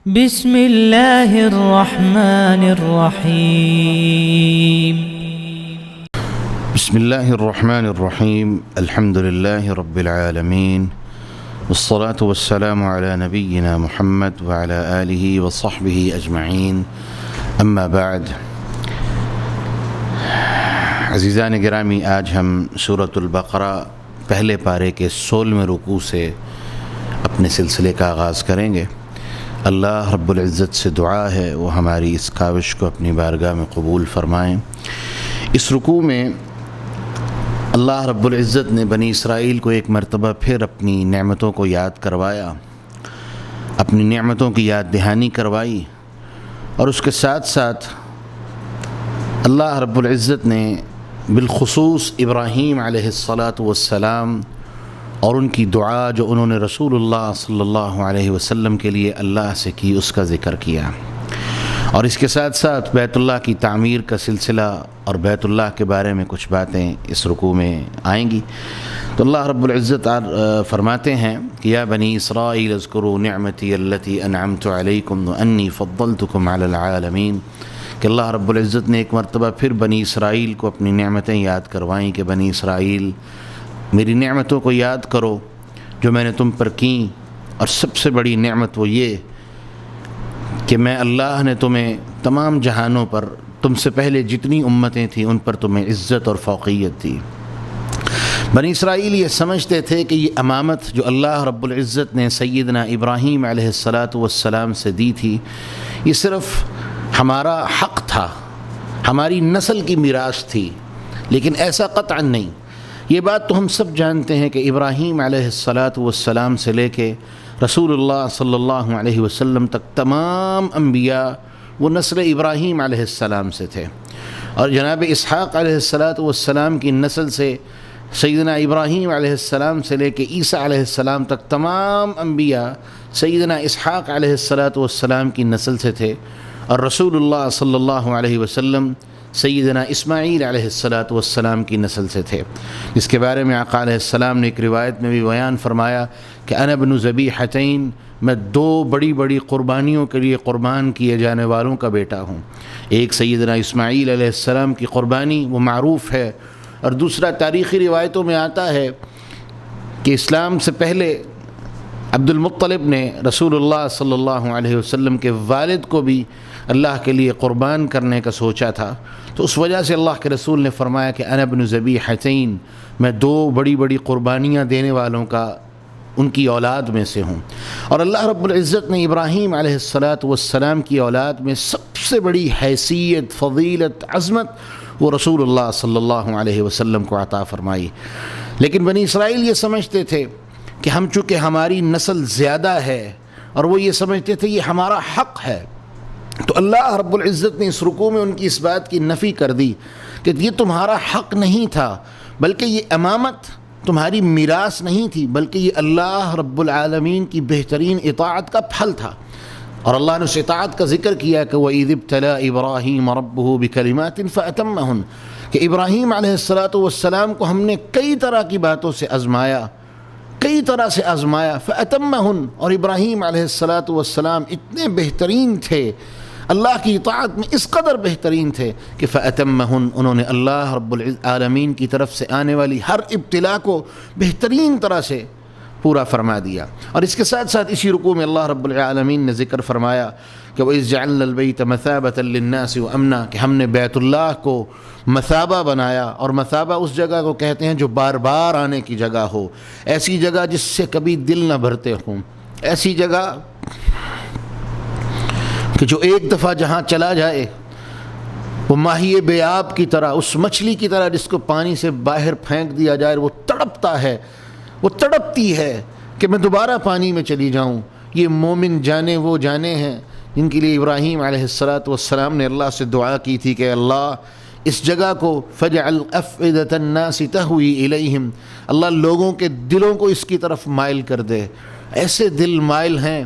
بسم اللہ الرحمن الرحیم بسم اللہ الرحمن الرحیم الحمد للہ رب العالمین والصلاة والسلام علی نبینا محمد وعلی آلہ وصحبہ اجمعین اما بعد۔ عزیزان گرامی، آج ہم سورۃ البقرہ پہلے پارے کے 16ویں رکوع سے اپنے سلسلے کا آغاز کریں گے۔ اللہ رب العزت سے دعا ہے وہ ہماری اس کاوش کو اپنی بارگاہ میں قبول فرمائیں۔ اس رکوع میں اللہ رب العزت نے بنی اسرائیل کو ایک مرتبہ پھر اپنی نعمتوں کو یاد کروایا، اپنی نعمتوں کی یاد دہانی کروائی، اور اس کے ساتھ ساتھ اللہ رب العزت نے بالخصوص ابراہیم علیہ السلام اور ان کی دعا جو انہوں نے رسول اللہ صلی اللہ علیہ وسلم کے لیے اللہ سے کی، اس کا ذکر کیا، اور اس کے ساتھ ساتھ بیت اللہ کی تعمیر کا سلسلہ اور بیت اللہ کے بارے میں کچھ باتیں اس رکوع میں آئیں گی۔ تو اللہ رب العزت فرماتے ہیں کہ یا بنی اسرائیل اذکروا نعمتی التی انعمت علیکم وانی فضلتکم علی العالمین، کہ اللہ رب العزت نے ایک مرتبہ پھر بنی اسرائیل کو اپنی نعمتیں یاد کروائیں کہ بنی اسرائیل میری نعمتوں کو یاد کرو جو میں نے تم پر کیں، اور سب سے بڑی نعمت وہ یہ کہ میں اللہ نے تمہیں تمام جہانوں پر، تم سے پہلے جتنی امتیں تھیں ان پر تمہیں عزت اور فوقیت دی۔ بنی اسرائیل یہ سمجھتے تھے کہ یہ امامت جو اللہ رب العزت نے سیدنا ابراہیم علیہ السلام سے دی تھی، یہ صرف ہمارا حق تھا، ہماری نسل کی میراث تھی، لیکن ایسا قطعا نہیں۔ یہ بات تو ہم سب جانتے ہیں کہ ابراہیم علیہ السلام سے لے کے رسول اللہ صلی اللہ علیہ وسلم تک تمام انبیاء وہ نسل ابراہیم علیہ السلام سے تھے، اور جناب اسحاق علیہ السلام کی نسل سے سیدنا ابراہیم علیہ السلام سے لے کے عیسیٰ علیہ السلام تک تمام انبیاء سیدنا اسحاق علیہ السلام کی نسل سے تھے، اور رسول اللہ صلی اللہ علیہ وسلم سیدنا اسماعیل علیہ السلام کی نسل سے تھے، جس کے بارے میں آقا علیہ السلام نے ایک روایت میں بھی بیان فرمایا کہ انا ابن ذبیحتین، میں دو بڑی بڑی قربانیوں کے لیے قربان کیے جانے والوں کا بیٹا ہوں۔ ایک سیدنا اسماعیل علیہ السلام کی قربانی وہ معروف ہے، اور دوسرا تاریخی روایتوں میں آتا ہے کہ اسلام سے پہلے عبد المطلب نے رسول اللہ صلی اللہ علیہ وسلم کے والد کو بھی اللہ کے لیے قربان کرنے کا سوچا تھا، تو اس وجہ سے اللہ کے رسول نے فرمایا کہ انا ابن ذبیحتین، میں دو بڑی بڑی قربانیاں دینے والوں کا ان کی اولاد میں سے ہوں۔ اور اللہ رب العزت نے ابراہیم علیہ السلام کی اولاد میں سب سے بڑی حیثیت، فضیلت، عظمت وہ رسول اللہ صلی اللہ علیہ وسلم کو عطا فرمائی۔ لیکن بنی اسرائیل یہ سمجھتے تھے کہ ہم چونکہ ہماری نسل زیادہ ہے، اور وہ یہ سمجھتے تھے یہ ہمارا حق ہے، تو اللہ رب العزت نے اس رکوع میں ان کی اس بات کی نفی کر دی کہ یہ تمہارا حق نہیں تھا، بلکہ یہ امامت تمہاری میراث نہیں تھی، بلکہ یہ اللہ رب العالمین کی بہترین اطاعت کا پھل تھا۔ اور اللہ نے اس اطاعت کا ذکر کیا کہ وَإِذِ ابْتَلَىٰ إِبْرَاهِيمَ رَبُّهُ بِكَلِمَاتٍ فَأَتَمَّهُنَّ، کہ ابراہیم علیہ السلام کو ہم نے کئی طرح کی باتوں سے آزمایا، کئی طرح سے آزمایا، فَأَتَمَّهُنَّ، اور ابراہیم علیہ السلام اتنے بہترین تھے، اللہ کی اطاعت میں اس قدر بہترین تھے کہ فَأَتَمَّهُنَّ، انہوں نے اللہ رب العالمین کی طرف سے آنے والی ہر ابتلا کو بہترین طرح سے پورا فرما دیا۔ اور اس کے ساتھ ساتھ اسی رکوع میں اللہ رب العالمین نے ذکر فرمایا کہ وَإِذْ جَعَلْنَا الْبَيْتَ مَثَابَةً لِلنَّاسِ وَأَمْنًا، کہ ہم نے بیت اللہ کو مثابہ بنایا، اور مثابہ اس جگہ کو کہتے ہیں جو بار بار آنے کی جگہ ہو، ایسی جگہ جس سے کبھی دل نہ بھرتے ہوں، ایسی جگہ کہ جو ایک دفعہ جہاں چلا جائے وہ ماہی بے آب کی طرح، اس مچھلی کی طرح جس کو پانی سے باہر پھینک دیا جائے، وہ تڑپتا ہے، وہ تڑپتی ہے کہ میں دوبارہ پانی میں چلی جاؤں۔ یہ مومن جانے وہ جانے ہیں جن کے لیے ابراہیم علیہ السلام نے اللہ سے دعا کی تھی کہ اللہ اس جگہ کو فَجْعَلْ أَفْئِدَةَ النَّاسِ تَهْوِي إِلَيْهِمْ، اللہ لوگوں کے دلوں کو اس کی طرف مائل کر دے۔ ایسے دل مائل ہیں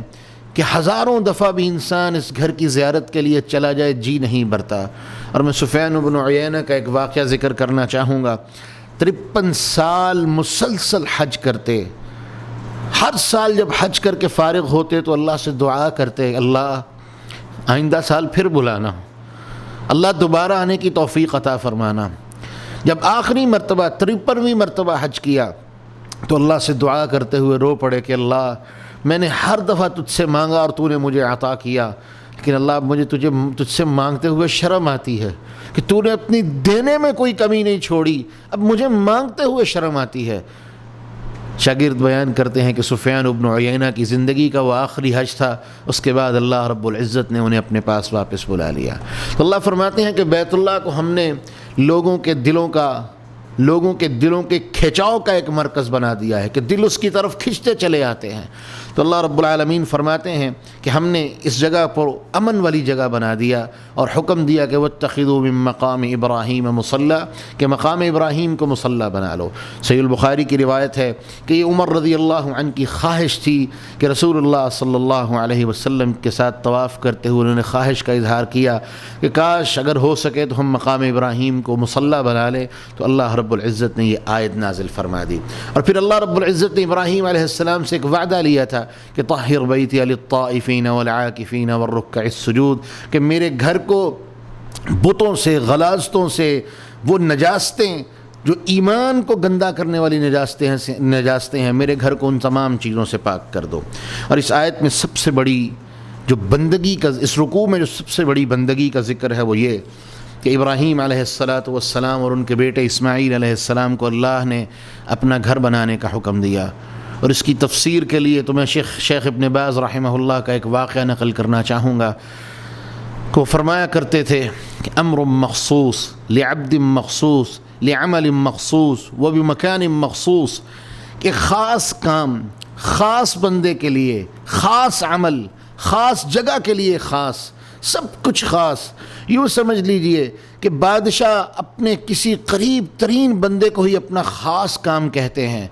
کہ ہزاروں دفعہ بھی انسان اس گھر کی زیارت کے لیے چلا جائے جی نہیں برتا۔ اور میں سفیان بن عیینہ کا ایک واقعہ ذکر کرنا چاہوں گا۔ 53 سال مسلسل حج کرتے، ہر سال جب حج کر کے فارغ ہوتے تو اللہ سے دعا کرتے، اللہ آئندہ سال پھر بلانا، اللہ دوبارہ آنے کی توفیق عطا فرمانا۔ جب آخری مرتبہ 53ویں مرتبہ حج کیا تو اللہ سے دعا کرتے ہوئے رو پڑے کہ اللہ میں نے ہر دفعہ تجھ سے مانگا اور تو نے مجھے عطا کیا، لیکن اللہ مجھے تجھ سے مانگتے ہوئے شرم آتی ہے کہ تو نے اپنی دینے میں کوئی کمی نہیں چھوڑی، اب مجھے مانگتے ہوئے شرم آتی ہے۔ شاگرد بیان کرتے ہیں کہ سفیان بن عیینہ کی زندگی کا وہ آخری حج تھا، اس کے بعد اللہ رب العزت نے انہیں اپنے پاس واپس بلا لیا۔ تو اللہ فرماتے ہیں کہ بیت اللہ کو ہم نے لوگوں کے دلوں کے کھچاؤ کا ایک مرکز بنا دیا ہے کہ دل اس کی طرف کھنچتے چلے آتے ہیں۔ تو اللہ رب العالمین فرماتے ہیں کہ ہم نے اس جگہ پر امن والی جگہ بنا دیا اور حکم دیا کہ واتخذوا من مقام ابراہیم مصلی، کہ مقام ابراہیم کو مصلی بنا لو۔ صحیح البخاری کی روایت ہے کہ یہ عمر رضی اللہ عنہ کی خواہش تھی کہ رسول اللہ صلی اللہ علیہ وسلم کے ساتھ طواف کرتے ہوئے انہوں نے خواہش کا اظہار کیا کہ کاش اگر ہو سکے تو ہم مقام ابراہیم کو مصلی بنا لیں، تو اللہ رب العزت نے یہ آیت نازل فرما دی۔ اور پھر اللہ رب العزت نے ابراہیم علیہ السلام سے ایک وعدہ لیا تھا کہ طاہر بیتی للطائفین والعاکفین والرکع السجود، کہ میرے گھر کو بتوں سے، غلاظتوں سے، وہ نجاستیں جو ایمان کو گندا کرنے والی نجاستیں ہیں، میرے گھر کو ان تمام چیزوں سے پاک کر دو۔ اور اس آیت میں سب سے بڑی جو بندگی کا، اس رکوع میں جو سب سے بڑی بندگی کا ذکر ہے وہ یہ کہ ابراہیم علیہ السلام اور ان کے بیٹے اسماعیل علیہ السلام کو اللہ نے اپنا گھر بنانے کا حکم دیا۔ اور اس کی تفسیر کے لیے تو میں شیخ ابن باز رحمہ اللہ کا ایک واقعہ نقل کرنا چاہوں گا کو فرمایا کرتے تھے کہ امر مخصوص لعبد مخصوص لعمل مخصوص وبمکان مخصوص، کہ خاص کام خاص بندے کے لیے، خاص عمل خاص جگہ کے لیے خاص، سب کچھ خاص۔ یوں سمجھ لیجئے کہ بادشاہ اپنے کسی قریب ترین بندے کو ہی اپنا خاص کام کہتے ہیں،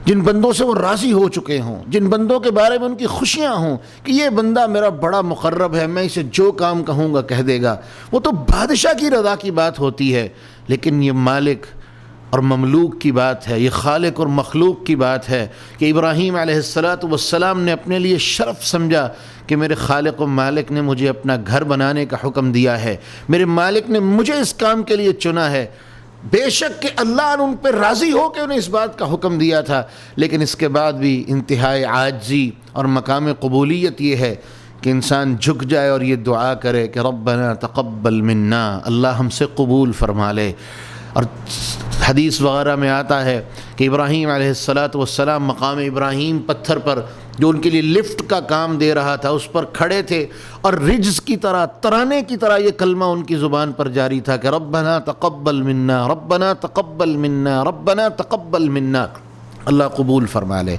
جن بندوں سے وہ راضی ہو چکے ہوں، جن بندوں کے بارے میں ان کی خوشیاں ہوں کہ یہ بندہ میرا بڑا مقرب ہے، میں اسے جو کام کہوں گا کہہ دے گا، وہ تو بادشاہ کی رضا کی بات ہوتی ہے۔ لیکن یہ مالک اور مملوک کی بات ہے، یہ خالق اور مخلوق کی بات ہے کہ ابراہیم علیہ السلام نے اپنے لیے شرف سمجھا کہ میرے خالق و مالک نے مجھے اپنا گھر بنانے کا حکم دیا ہے، میرے مالک نے مجھے اس کام کے لیے چنا ہے۔ بے شک کہ اللہ نے ان پہ راضی ہو کے انہیں اس بات کا حکم دیا تھا، لیکن اس کے بعد بھی انتہائی عاجزی اور مقام قبولیت یہ ہے کہ انسان جھک جائے اور یہ دعا کرے کہ ربنا تقبل منا، اللہ ہم سے قبول فرما لے۔ اور حدیث وغیرہ میں آتا ہے کہ ابراہیم علیہ السلام مقام ابراہیم پتھر پر جو ان کے لیے لفٹ کا کام دے رہا تھا اس پر کھڑے تھے اور رجز کی طرح، ترانے کی طرح یہ کلمہ ان کی زبان پر جاری تھا کہ ربنا تقبل منا ربنا تقبل منا ربنا تقبل منا، اللہ قبول فرما لے۔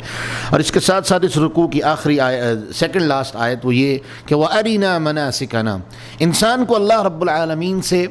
اور اس کے ساتھ ساتھ اس رکوع کی آخری سیکنڈ لاسٹ آیت وہ یہ کہ وَأَرِنَا مَنَاسِكَنَا، انسان کو اللہ رب العالمین سے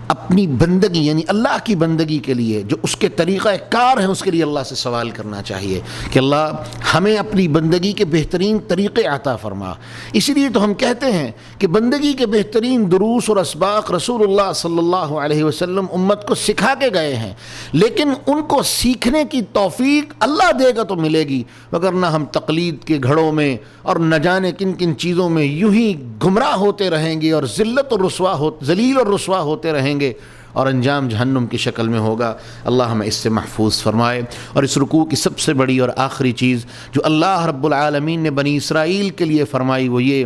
اپنی بندگی یعنی اللہ کی بندگی کے لیے جو اس کے طریقہ کار ہیں اس کے لیے اللہ سے سوال کرنا چاہیے کہ اللہ ہمیں اپنی بندگی کے بہترین طریقے عطا فرما۔ اسی لیے تو ہم کہتے ہیں کہ بندگی کے بہترین دروس اور اسباق رسول اللہ صلی اللہ علیہ وسلم امت کو سکھا کے گئے ہیں، لیکن ان کو سیکھنے کی توفیق اللہ دے گا تو ملے گی، وگرنہ ہم تقلید کے گھڑوں میں اور نہ جانے کن کن چیزوں میں یوں ہی گمراہ ہوتے رہیں گے اور ذلیل اور رسوا ہوتے رہیں گے اور انجام جہنم کی شکل میں ہوگا۔ اللہ ہمیں اس سے محفوظ فرمائے۔ اور اس رکوع کی سب سے بڑی اور آخری چیز جو اللہ رب العالمین نے بنی اسرائیل کے لیے فرمائی وہ یہ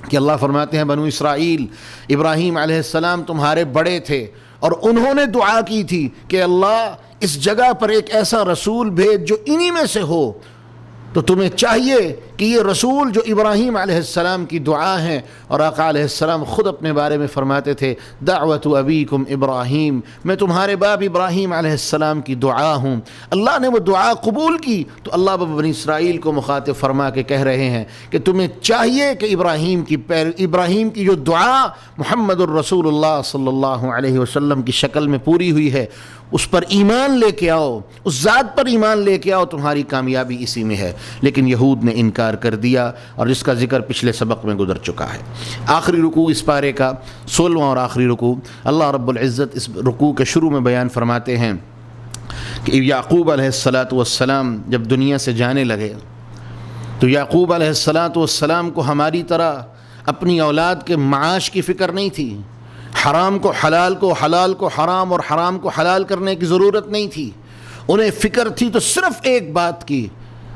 کہ اللہ فرماتے ہیں بنو اسرائیل، ابراہیم علیہ السلام تمہارے بڑے تھے اور انہوں نے دعا کی تھی کہ اللہ اس جگہ پر ایک ایسا رسول بھیج جو انہی میں سے ہو، تو تمہیں چاہیے کہ یہ رسول جو ابراہیم علیہ السلام کی دعا ہیں، اور آقا علیہ السلام خود اپنے بارے میں فرماتے تھے دعوت ابیکم ابراہیم، میں تمہارے باپ ابراہیم علیہ السلام کی دعا ہوں۔ اللہ نے وہ دعا قبول کی تو اللہ بنی اسرائیل کو مخاطب فرما کے کہہ رہے ہیں کہ تمہیں چاہیے کہ ابراہیم کی جو دعا محمد الرسول اللہ صلی اللہ علیہ وسلم کی شکل میں پوری ہوئی ہے اس پر ایمان لے کے آؤ، اس ذات پر ایمان لے کے آؤ، تمہاری کامیابی اسی میں ہے۔ لیکن یہود نے انکار کر دیا اور اس کا ذکر پچھلے سبق میں گزر چکا ہے۔ آخری رکوع اس پارے کا 16واں اور آخری رکوع، اللہ رب العزت اس رکوع کے شروع میں بیان فرماتے ہیں کہ یعقوب علیہ السلام جب دنیا سے جانے لگے تو یعقوب علیہ السلام کو ہماری طرح اپنی اولاد کے معاش کی فکر نہیں تھی، حرام کو حلال کو، حلال کو حرام اور حرام کو حلال کرنے کی ضرورت نہیں تھی، انہیں فکر تھی تو صرف ایک بات کی،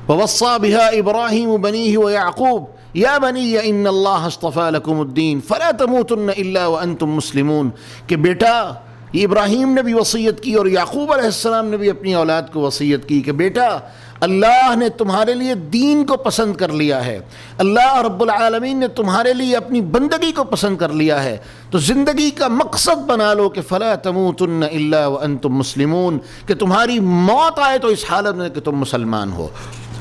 وَوَصَّى بِهَا إِبْرَاهِيمُ بَنِيهِ وَيَعْقُوبُ يَا بَنِيَّ إِنَّ اللَّهَ اصْطَفَى لَكُمُ الدِّينَ فَلَا تَمُوتُنَّ إِلَّا وَأَنْتُمْ مُسْلِمُونَ کہ بیٹا، یہ ابراہیم نے بھی وصیت کی اور یعقوب علیہ السلام نے بھی اپنی اولاد کو وصیت کی کہ بیٹا، اللہ نے تمہارے لیے دین کو پسند کر لیا ہے، اللہ رب العالمین نے تمہارے لیے اپنی بندگی کو پسند کر لیا ہے، تو زندگی کا مقصد بنا لو کہ فلا تموتن الا وانتم مسلمون، کہ تمہاری موت آئے تو اس حالت میں کہ تم مسلمان ہو۔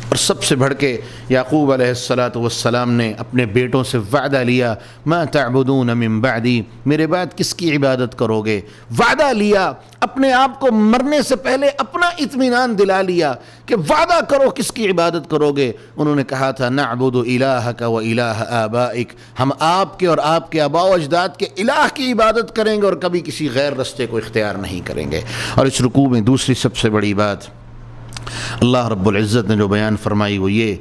اور سب سے بڑھ کے یعقوب علیہ السلام نے اپنے بیٹوں سے وعدہ لیا، ما تعبدون من بعدی، میرے بعد کس کی عبادت کرو گے؟ وعدہ لیا، اپنے آپ کو مرنے سے پہلے اپنا اطمینان دلا لیا کہ وعدہ کرو کس کی عبادت کرو گے۔ انہوں نے کہا تھا نعبد الہک و الہ آبائک، ہم آپ کے اور آپ کے آباء و اجداد کے الہ کی عبادت کریں گے اور کبھی کسی غیر رستے کو اختیار نہیں کریں گے۔ اور اس رکوع میں دوسری سب سے بڑی بات اللہ رب العزت نے جو بیان فرمائی وہ یہ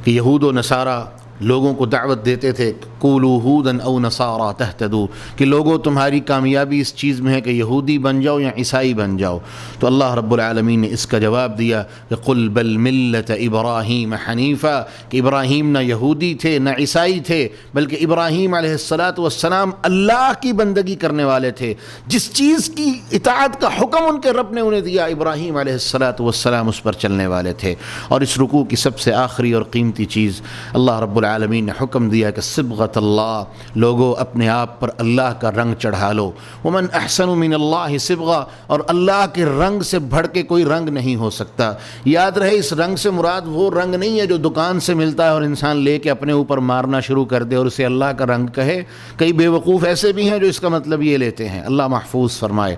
کہ یہود و نصارہ لوگوں کو دعوت دیتے تھے، قولوا ہودا او نصارا تہتدوا، کہ لوگوں تمہاری کامیابی اس چیز میں ہے کہ یہودی بن جاؤ یا عیسائی بن جاؤ۔ تو اللہ رب العالمین نے اس کا جواب دیا کہ قل بل ملت ابراہیم حنیفا، کہ ابراہیم نہ یہودی تھے نہ عیسائی تھے، بلکہ ابراہیم علیہ السلام اللہ کی بندگی کرنے والے تھے، جس چیز کی اطاعت کا حکم ان کے رب نے انہیں دیا ابراہیم علیہ السلام اس پر چلنے والے تھے۔ اور اس رکوع کی سب سے آخری اور قیمتی چیز اللہ رب العالمین نے حکم دیا کہ صبغۃ اللہ، لوگوں اپنے آپ پر اللہ کا رنگ چڑھا لو۔ ومن احسن من اللہ صبغہ، اور اللہ کے رنگ سے بڑھ کے کوئی رنگ نہیں ہو سکتا۔ یاد رہے اس رنگ سے مراد وہ رنگ نہیں ہے جو دکان سے ملتا ہے اور انسان لے کے اپنے اوپر مارنا شروع کر دے اور اسے اللہ کا رنگ کہے۔ کئی بے وقوف ایسے بھی ہیں جو اس کا مطلب یہ لیتے ہیں، اللہ محفوظ فرمائے۔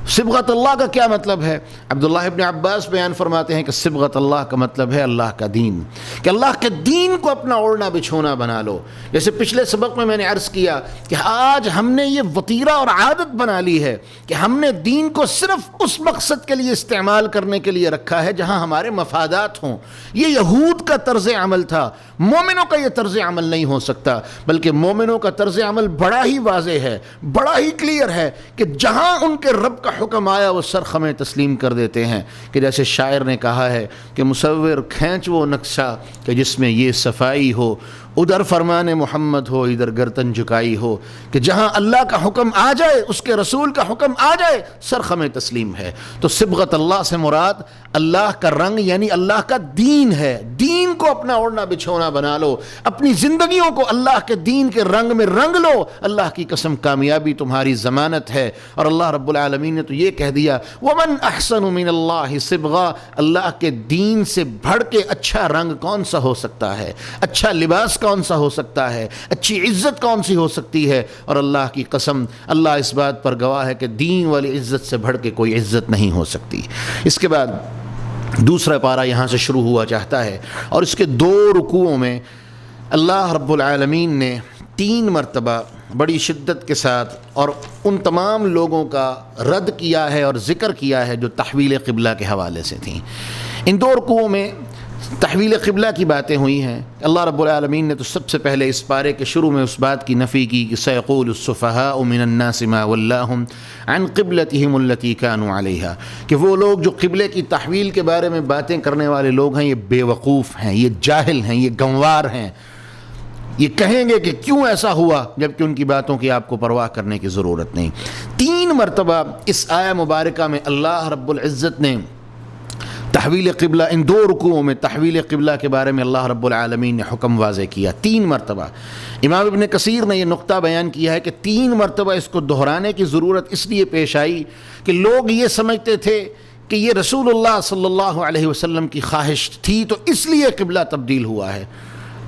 صبغۃ اللہ کا کیا مطلب ہے؟ عبداللہ ابن عباس بیان فرماتے ہیں کہ صبغۃ اللہ کا مطلب ہے اللہ کا دین، کہ اللہ کے دین کو اپنا اوڑھنا بچھونا بنا لو۔ جیسے پچھلے سبق میں نے عرض کیا کہ آج ہم نے یہ وطیرہ اور عادت بنا لی ہے کہ ہم نے دین کو صرف اس مقصد کے لیے استعمال کرنے کے لیے رکھا ہے جہاں ہمارے مفادات ہوں۔ یہ یہود کا طرز عمل تھا، مومنوں کا یہ طرز عمل نہیں ہو سکتا، بلکہ مومنوں کا طرز عمل بڑا ہی واضح ہے، بڑا ہی کلیئر ہے کہ جہاں ان کے رب کا حکم آیا وہ سر خمیں تسلیم کر دیتے ہیں۔ کہ جیسے شاعر نے کہا ہے کہ مصور کھینچ وہ نقشہ کہ جس میں یہ صفائی ہو، ادھر فرمان محمد ہو ادھر گردن جھکائی ہو، کہ جہاں اللہ کا حکم آ جائے، اس کے رسول کا حکم آ جائے، سر خمیں تسلیم ہے۔ تو صبغت اللہ سے مراد اللہ کا رنگ یعنی اللہ کا دین ہے۔ دین کو اپنا اوڑھنا بچھونا بنا لو، اپنی زندگیوں کو اللہ کے دین کے رنگ میں رنگ لو، اللہ کی قسم کامیابی تمہاری ضمانت ہے۔ اور اللہ رب العالمین نے تو یہ کہہ دیا ومن احسن من اللہ صبغہ، اللہ کے دین سے بڑھ کے اچھا رنگ کون سا ہو سکتا ہے، اچھا لباس کون سا ہو سکتا ہے، اچھی عزت کون سی ہو سکتی ہے؟ اور اللہ کی قسم اللہ اس بات پر گواہ ہے کہ دین والی عزت سے بڑھ کے کوئی عزت نہیں ہو سکتی۔ اس کے بعد دوسرا پارہ یہاں سے شروع ہوا چاہتا ہے، اور اس کے 2 رکوعوں میں اللہ رب العالمین نے 3 مرتبہ بڑی شدت کے ساتھ اور ان تمام لوگوں کا رد کیا ہے اور ذکر کیا ہے جو تحویل قبلہ کے حوالے سے تھیں۔ ان 2 رکوعوں میں تحویل قبلہ کی باتیں ہوئی ہیں۔ اللہ رب العالمین نے تو سب سے پہلے اس پارے کے شروع میں اس بات کی نفی کی کہ سیقول السفہاء من الناس ما ولاہم عن قبلتہم التی کانوا علیہا، کہ وہ لوگ جو قبلے کی تحویل کے بارے میں باتیں کرنے والے لوگ ہیں یہ بے وقوف ہیں، یہ جاہل ہیں، یہ گنوار ہیں، یہ کہیں گے کہ کیوں ایسا ہوا جبکہ ان کی باتوں کی آپ کو پرواہ کرنے کی ضرورت نہیں۔ 3 مرتبہ اس آیہ مبارکہ میں اللہ رب العزت نے تحویل قبلہ، ان 2 رکوعوں میں تحویل قبلہ کے بارے میں اللہ رب العالمین نے حکم واضح کیا 3 مرتبہ۔ امام ابن کثیر نے یہ نقطہ بیان کیا ہے کہ 3 مرتبہ اس کو دہرانے کی ضرورت اس لیے پیش آئی کہ لوگ یہ سمجھتے تھے کہ یہ رسول اللہ صلی اللہ علیہ وسلم کی خواہش تھی تو اس لیے قبلہ تبدیل ہوا ہے۔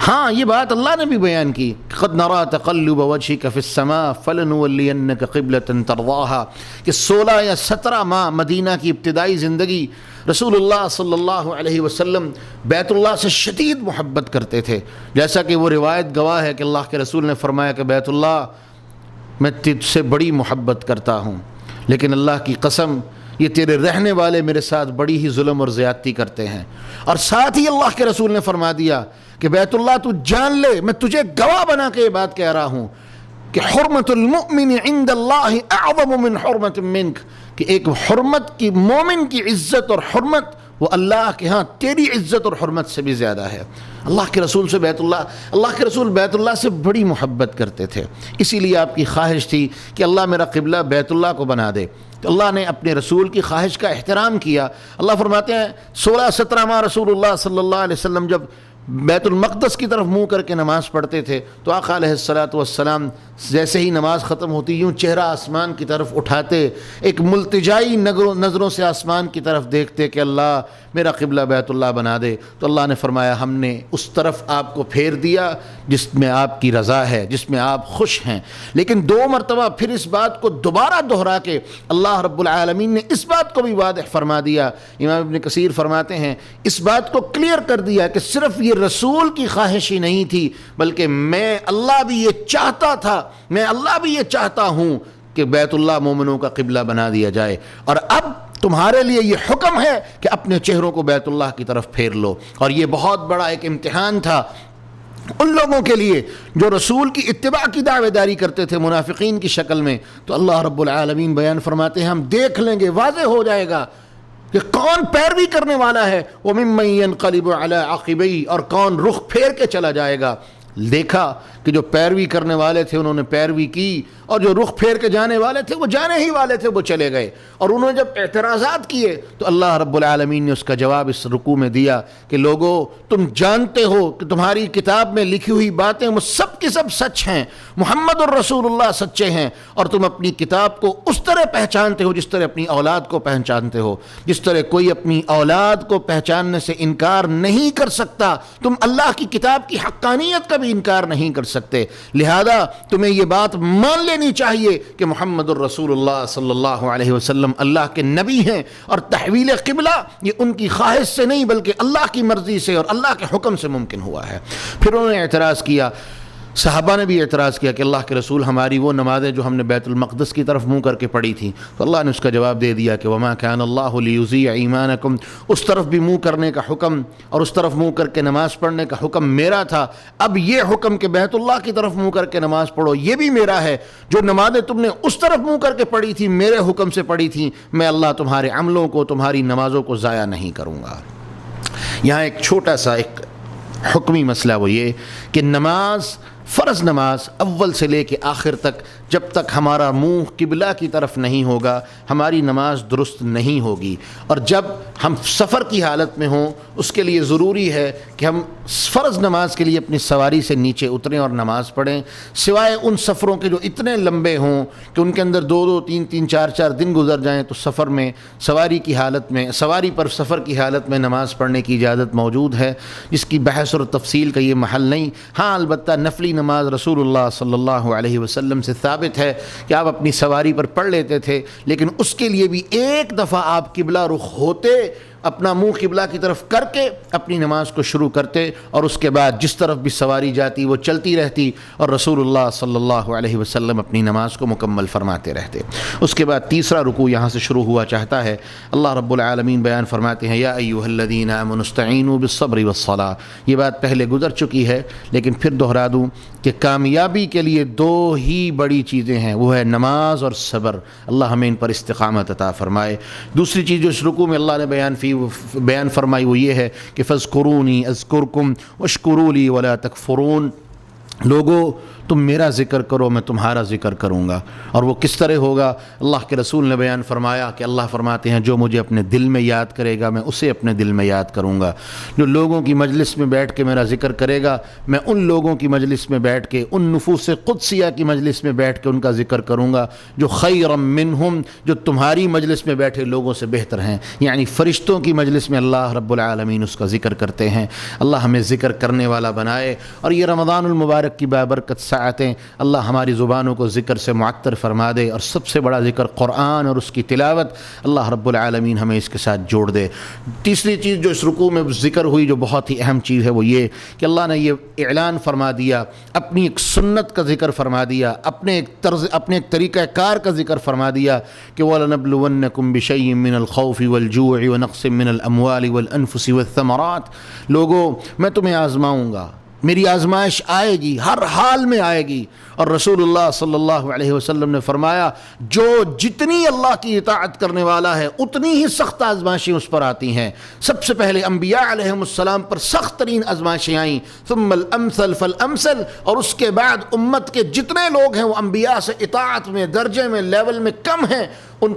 ہاں یہ بات اللہ نے بھی بیان کی، قد نرا تقلب وجهك في السماء فلنولینک قبلۃ ترضاها، کہ 16 یا 17 ماہ مدینہ کی ابتدائی زندگی رسول اللہ صلی اللہ علیہ وسلم بیت اللہ سے شدید محبت کرتے تھے، جیسا کہ وہ روایت گواہ ہے کہ اللہ کے رسول نے فرمایا کہ بیت اللہ میں تجھ سے بڑی محبت کرتا ہوں، لیکن اللہ کی قسم یہ تیرے رہنے والے میرے ساتھ بڑی ہی ظلم اور زیادتی کرتے ہیں۔ اور ساتھ ہی اللہ کے رسول نے فرما دیا کہ بیت اللہ تو جان لے، میں تجھے گواہ بنا کے یہ بات کہہ رہا ہوں کہ حرمت المؤمن عند اللہ اعظم من حرمت منک، کہ ایک حرمت کی مومن کی عزت اور حرمت وہ اللہ کے ہاں تیری عزت اور حرمت سے بھی زیادہ ہے۔ اللہ کے رسول سے اللہ کے رسول بیت اللہ سے بڑی محبت کرتے تھے، اسی لیے آپ کی خواہش تھی کہ اللہ میرا قبلہ بیت اللہ کو بنا دے، تو اللہ نے اپنے رسول کی خواہش کا احترام کیا۔ اللہ فرماتے ہیں 16-17 ماہ رسول اللہ صلی اللہ علیہ وسلم جب بیت المقدس کی طرف منہ کر کے نماز پڑھتے تھے تو آقا علیہ السلام جیسے ہی نماز ختم ہوتی یوں چہرہ آسمان کی طرف اٹھاتے، ایک ملتجائی نظروں سے آسمان کی طرف دیکھتے کہ اللہ میرا قبلہ بیت اللہ بنا دے۔ تو اللہ نے فرمایا ہم نے اس طرف آپ کو پھیر دیا جس میں آپ کی رضا ہے، جس میں آپ خوش ہیں۔ لیکن 2 مرتبہ پھر اس بات کو دوبارہ دہرا کے اللہ رب العالمین نے اس بات کو بھی واضح فرما دیا۔ امام ابن کثیر فرماتے ہیں اس بات کو کلیئر کر دیا کہ صرف یہ رسول کی خواہش ہی نہیں تھی بلکہ میں اللہ بھی یہ چاہتا ہوں کہ بیت اللہ مومنوں کا قبلہ بنا دیا جائے، اور اب تمہارے لیے یہ حکم ہے کہ اپنے چہروں کو بیت اللہ کی طرف پھیر لو۔ اور یہ بہت بڑا ایک امتحان تھا ان لوگوں کے لیے جو رسول کی اتباع کی دعوے داری کرتے تھے منافقین کی شکل میں۔ تو اللہ رب العالمین بیان فرماتے ہیں ہم دیکھ لیں گے، واضح ہو جائے گا کہ کون پیروی کرنے والا ہے، وَمِمَّن يَنْقَلِبُ عَلَىٰ عَقِبَيْهِ، اور کون رخ پھیر کے چلا جائے گا۔ دیکھا کہ جو پیروی کرنے والے تھے انہوں نے پیروی کی، اور جو رخ پھیر کے جانے والے تھے وہ جانے ہی والے تھے، وہ چلے گئے۔ اور انہوں نے جب اعتراضات کیے تو اللہ رب العالمین نے اس کا جواب اس رکوع میں دیا کہ لوگو تم جانتے ہو کہ تمہاری کتاب میں لکھی ہوئی باتیں وہ سب کی سب سچ ہیں، محمد الرسول اللہ سچے ہیں، اور تم اپنی کتاب کو اس طرح پہچانتے ہو جس طرح اپنی اولاد کو پہچانتے ہو، جس طرح کوئی اپنی اولاد کو پہچاننے سے انکار نہیں کر سکتا، تم اللہ کی کتاب کی حقانیت کا بھی انکار نہیں کر سکتے۔ لہذا تمہیں یہ بات مان لینی چاہیے کہ محمد الرسول اللہ صلی اللہ علیہ وسلم اللہ کے نبی ہیں، اور تحویل قبلہ یہ ان کی خواہش سے نہیں بلکہ اللہ کی مرضی سے اور اللہ کے حکم سے ممکن ہوا ہے۔ پھر انہوں نے اعتراض کیا، صحابہ نے بھی اعتراض کیا کہ اللہ کے رسول ہماری وہ نمازیں جو ہم نے بیت المقدس کی طرف منہ کر کے پڑھی تھیں، تو اللہ نے اس کا جواب دے دیا کہ وما كان اللہ لیضیع ایمانکم، اس طرف بھی منہ کرنے کا حکم اور اس طرف منہ کر کے نماز پڑھنے کا حکم میرا تھا، اب یہ حکم کہ بیت اللہ کی طرف منہ کر کے نماز پڑھو یہ بھی میرا ہے۔ جو نمازیں تم نے اس طرف منہ کر کے پڑھی تھی میرے حکم سے پڑھی تھیں، میں اللہ تمہارے عملوں کو تمہاری نمازوں کو ضائع نہیں کروں گا۔ یہاں ایک چھوٹا سا ایک حکمی مسئلہ وہ یہ کہ نماز، فرض نماز اول سے لے کے آخر تک جب تک ہمارا منہ قبلہ کی طرف نہیں ہوگا ہماری نماز درست نہیں ہوگی، اور جب ہم سفر کی حالت میں ہوں اس کے لیے ضروری ہے کہ ہم فرض نماز کے لیے اپنی سواری سے نیچے اتریں اور نماز پڑھیں، سوائے ان سفروں کے جو اتنے لمبے ہوں کہ ان کے اندر 2-2 3-3 4-4 دن گزر جائیں تو سفر میں سواری پر سفر کی حالت میں نماز پڑھنے کی اجازت موجود ہے، جس کی بحث اور تفصیل کا یہ محل نہیں۔ ہاں البتہ نفلی نماز رسول اللہ صلی اللہ علیہ وسلم سے ثابت ہے کہ آپ اپنی سواری پر پڑھ لیتے تھے، لیکن اس کے لیے بھی ایک دفعہ آپ قبلہ رخ ہوتے، اپنا منہ قبلہ کی طرف کر کے اپنی نماز کو شروع کرتے، اور اس کے بعد جس طرف بھی سواری جاتی وہ چلتی رہتی، اور رسول اللہ صلی اللہ علیہ وسلم اپنی نماز کو مکمل فرماتے رہتے۔ اس کے بعد تیسرا رکوع یہاں سے شروع ہوا چاہتا ہے۔ اللہ رب العالمین بیان فرماتے ہیں یا ایھا الذین آمنوا استعینوا بالصبر والصلاۃ، یہ بات پہلے گزر چکی ہے لیکن پھر دہرا دوں کہ کامیابی کے لیے 2 ہی بڑی چیزیں ہیں، وہ ہے نماز اور صبر۔ اللہ ہمیں ان پر استقامت عطا فرمائے۔ دوسری چیز جو اس رکوع میں اللہ نے بیان فرمائی وہ یہ ہے کہ فاذکرونی اذکرکم واشکروا لی ولا تکفرون، لوگو تم میرا ذکر کرو میں تمہارا ذکر کروں گا۔ اور وہ کس طرح ہوگا؟ اللہ کے رسول نے بیان فرمایا کہ اللہ فرماتے ہیں جو مجھے اپنے دل میں یاد کرے گا میں اسے اپنے دل میں یاد کروں گا، جو لوگوں کی مجلس میں بیٹھ کے میرا ذکر کرے گا میں ان لوگوں کی مجلس میں بیٹھ کے، ان نفوس قدسیہ کی مجلس میں بیٹھ کے ان کا ذکر کروں گا جو خیرا منہم، جو تمہاری مجلس میں بیٹھے لوگوں سے بہتر ہیں، یعنی فرشتوں کی مجلس میں اللہ رب العالمین اس کا ذکر کرتے ہیں۔ اللہ ہمیں ذکر کرنے والا بنائے، اور یہ رمضان المبارک کی بابرکت ساعتیں اللہ ہماری زبانوں کو ذکر سے معطر فرما دے، اور سب سے بڑا ذکر قرآن اور اس کی تلاوت، اللہ رب العالمین ہمیں اس کے ساتھ جوڑ دے۔ تیسری چیز جو اس رکوع میں ذکر ہوئی جو بہت ہی اہم چیز ہے وہ یہ کہ اللہ نے یہ اعلان فرما دیا، اپنی ایک سنت کا ذکر فرما دیا، اپنے ایک طریقہ کار کا ذکر فرما دیا کہ وَلَنَبْلُوَنَّكُمْ بِشَيْءٍ مِّنَ الْخَوْفِ وَالْجُوعِ وَنَقْصٍ مِّنَ الْأَمْوَالِ وَالْأَنفُسِ وَالثَّمَرَاتِ۔ لوگوں میں تمہیں آزماؤں گا، میری آزمائش آئے گی، ہر حال میں آئے گی۔ اور رسول اللہ صلی اللہ علیہ وسلم نے فرمایا جو جتنی اللہ کی اطاعت کرنے والا ہے اتنی ہی سخت آزمائشیں اس پر آتی ہیں۔ سب سے پہلے انبیاء علیہ السلام پر سخت ترین آزمائشیں آئیں، ثم الامثل فالامثل، اور اس کے بعد امت کے جتنے لوگ ہیں وہ انبیاء سے اطاعت میں، درجے میں، لیول میں کم ہیں، ان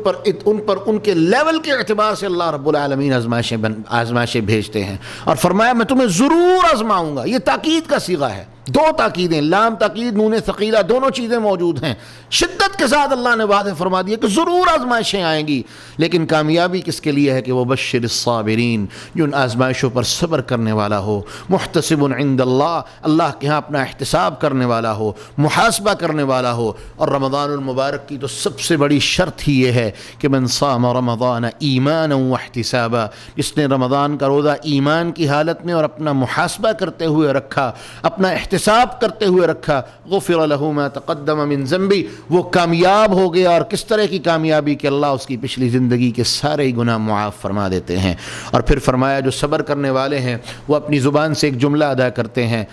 پر ان کے لیول کے اعتبار سے اللہ رب العالمین آزمائشیں بھیجتے ہیں۔ اور فرمایا میں تمہیں ضرور آزماؤں گا۔ یہ تاکید کا صیغہ ہے، دو تاکیدیں، لام تاکید نون ثقیلہ، دونوں چیزیں موجود ہیں۔ شدت کے ساتھ اللہ نے وعدہ فرما دیا کہ ضرور آزمائشیں آئیں گی، لیکن کامیابی کس کے لیے ہے کہ وہ بشر الصابرین، جو ان آزمائشوں پر صبر کرنے والا ہو، محتسب عند اللہ، اللہ کے ہاں اپنا احتساب کرنے والا ہو، محاسبہ کرنے والا ہو۔ اور رمضان المبارک کی تو سب سے بڑی شرط ہی یہ ہے کہ من صام رمضان ایمانا واحتسابا، جس نے رمضان کا روزہ ایمان کی حالت میں اور اپنا محاسبہ کرتے ہوئے رکھا، اپنا احتساب کرتے ہوئے رکھا، غفر له ما تقدم من ذنبی، وہ کامیاب ہو گیا۔ اور کس طرح کی کامیابی کہ اللہ اس کی پچھلی زندگی کے سارے ہی گناہ معاف فرما دیتے ہیں۔ اور پھر فرمایا جو صبر کرنے والے ہیں وہ اپنی زبان سے ایک جملہ ادا کرتے ہیں،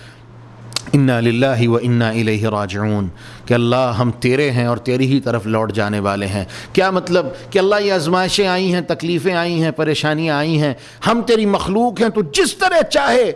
انا للہ و انا الیہ راجعون، کہ اللہ ہم تیرے ہیں اور تیری ہی طرف لوٹ جانے والے ہیں۔ کیا مطلب کہ اللہ یہ آزمائشیں آئی ہیں، تکلیفیں آئی ہیں، پریشانیاں آئی ہیں، ہم تیری مخلوق ہیں، تو جس طرح چاہے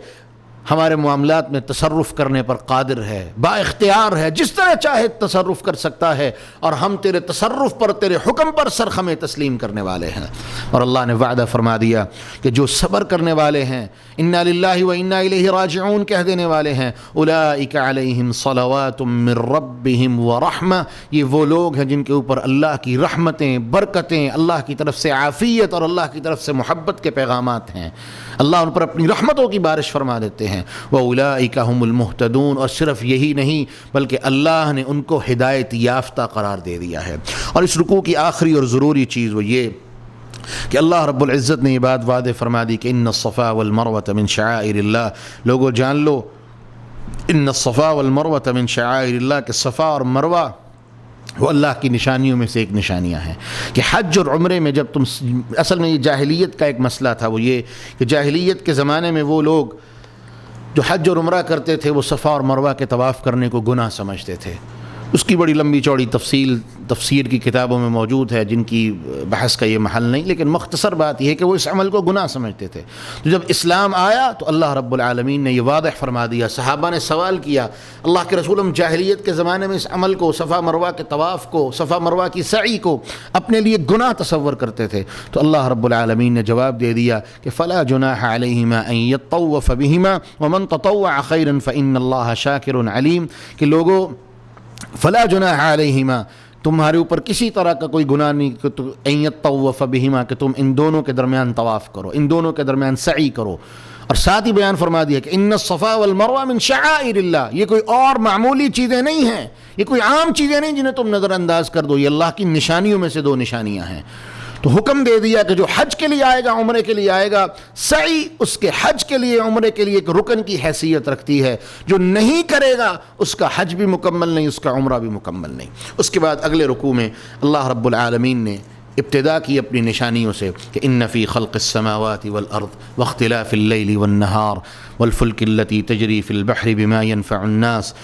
ہمارے معاملات میں تصرف کرنے پر قادر ہے، با اختیار ہے، جس طرح چاہے تصرف کر سکتا ہے، اور ہم تیرے تصرف پر، تیرے حکم پر سرخمیں تسلیم کرنے والے ہیں۔ اور اللہ نے وعدہ فرما دیا کہ جو صبر کرنے والے ہیں، انا للہ و انا الیہ راجعون کہہ دینے والے ہیں، اولئک علیہم صلوات من ربہم ورحمہ، یہ وہ لوگ ہیں جن کے اوپر اللہ کی رحمتیں، برکتیں، اللہ کی طرف سے عافیت اور اللہ کی طرف سے محبت کے پیغامات ہیں۔ اللہ ان پر اپنی رحمتوں کی بارش فرما دیتے ہیں۔ وَأُولَئِكَ هُمُ الْمُهْتَدُونَ، اور صرف یہی نہیں بلکہ اللہ نے ان کو ہدایت یافتہ قرار دے دیا ہے۔ اور اس رکوع کی آخری اور ضروری چیز وہ یہ کہ اللہ رب العزت نے یہ بات واضح فرما دی کہ ان الصفا والمروۃ من شعائر اللہ، لوگوں جان لو ان الصفا والمروۃ من شعائر اللہ، کہ صفا اور مروہ وہ اللہ کی نشانیوں میں سے ایک نشانیاں ہیں۔ کہ حج اور عمرے میں جب تم، اصل میں یہ جاہلیت کا ایک مسئلہ تھا، وہ یہ کہ جاہلیت کے زمانے میں وہ لوگ جو حج اور عمرہ کرتے تھے وہ صفا اور مروہ کے طواف کرنے کو گناہ سمجھتے تھے۔ اس کی بڑی لمبی چوڑی تفسیر کی کتابوں میں موجود ہے جن کی بحث کا یہ محل نہیں، لیکن مختصر بات یہ ہے کہ وہ اس عمل کو گناہ سمجھتے تھے۔ تو جب اسلام آیا تو اللہ رب العالمین نے یہ واضح فرما دیا۔ صحابہ نے سوال کیا اللہ کے رسول، ہم جاہلیت کے زمانے میں اس عمل کو، صفا مروہ کے طواف کو، صفا مروہ کی سعی کو اپنے لیے گناہ تصور کرتے تھے، تو اللہ رب العالمین نے جواب دے دیا کہ فلا جناح علیہما ان یطوف بہما ومن تطوع خیرا فإن اللہ شاکر علیم، کہ لوگوں فلا جناح علیہما، تمہارے اوپر کسی طرح کا کوئی گناہ نہیں کہ ان یطوف بہما، کہ تم ان دونوں کے درمیان طواف کرو، ان دونوں کے درمیان سعی کرو۔ اور ساتھ ہی بیان فرما دیا کہ ان الصفا والمروہ من شعائر اللہ، یہ کوئی اور معمولی چیزیں نہیں ہیں، یہ کوئی عام چیزیں نہیں جنہیں تم نظر انداز کر دو، یہ اللہ کی نشانیوں میں سے دو نشانیاں ہیں۔ تو حکم دے دیا کہ جو حج کے لیے آئے گا، عمرے کے لیے آئے گا، سعی اس کے حج کے لیے، عمرے کے لیے ایک رکن کی حیثیت رکھتی ہے، جو نہیں کرے گا اس کا حج بھی مکمل نہیں، اس کا عمرہ بھی مکمل نہیں۔ اس کے بعد اگلے رکوع میں اللہ رب العالمین نے ابتدا کی اپنی نشانیوں سے کہ ان فی خلق السماوات والارض واختلاف اللیل والنہار والفلک التی تجری فی البحر بما ينفع الناس،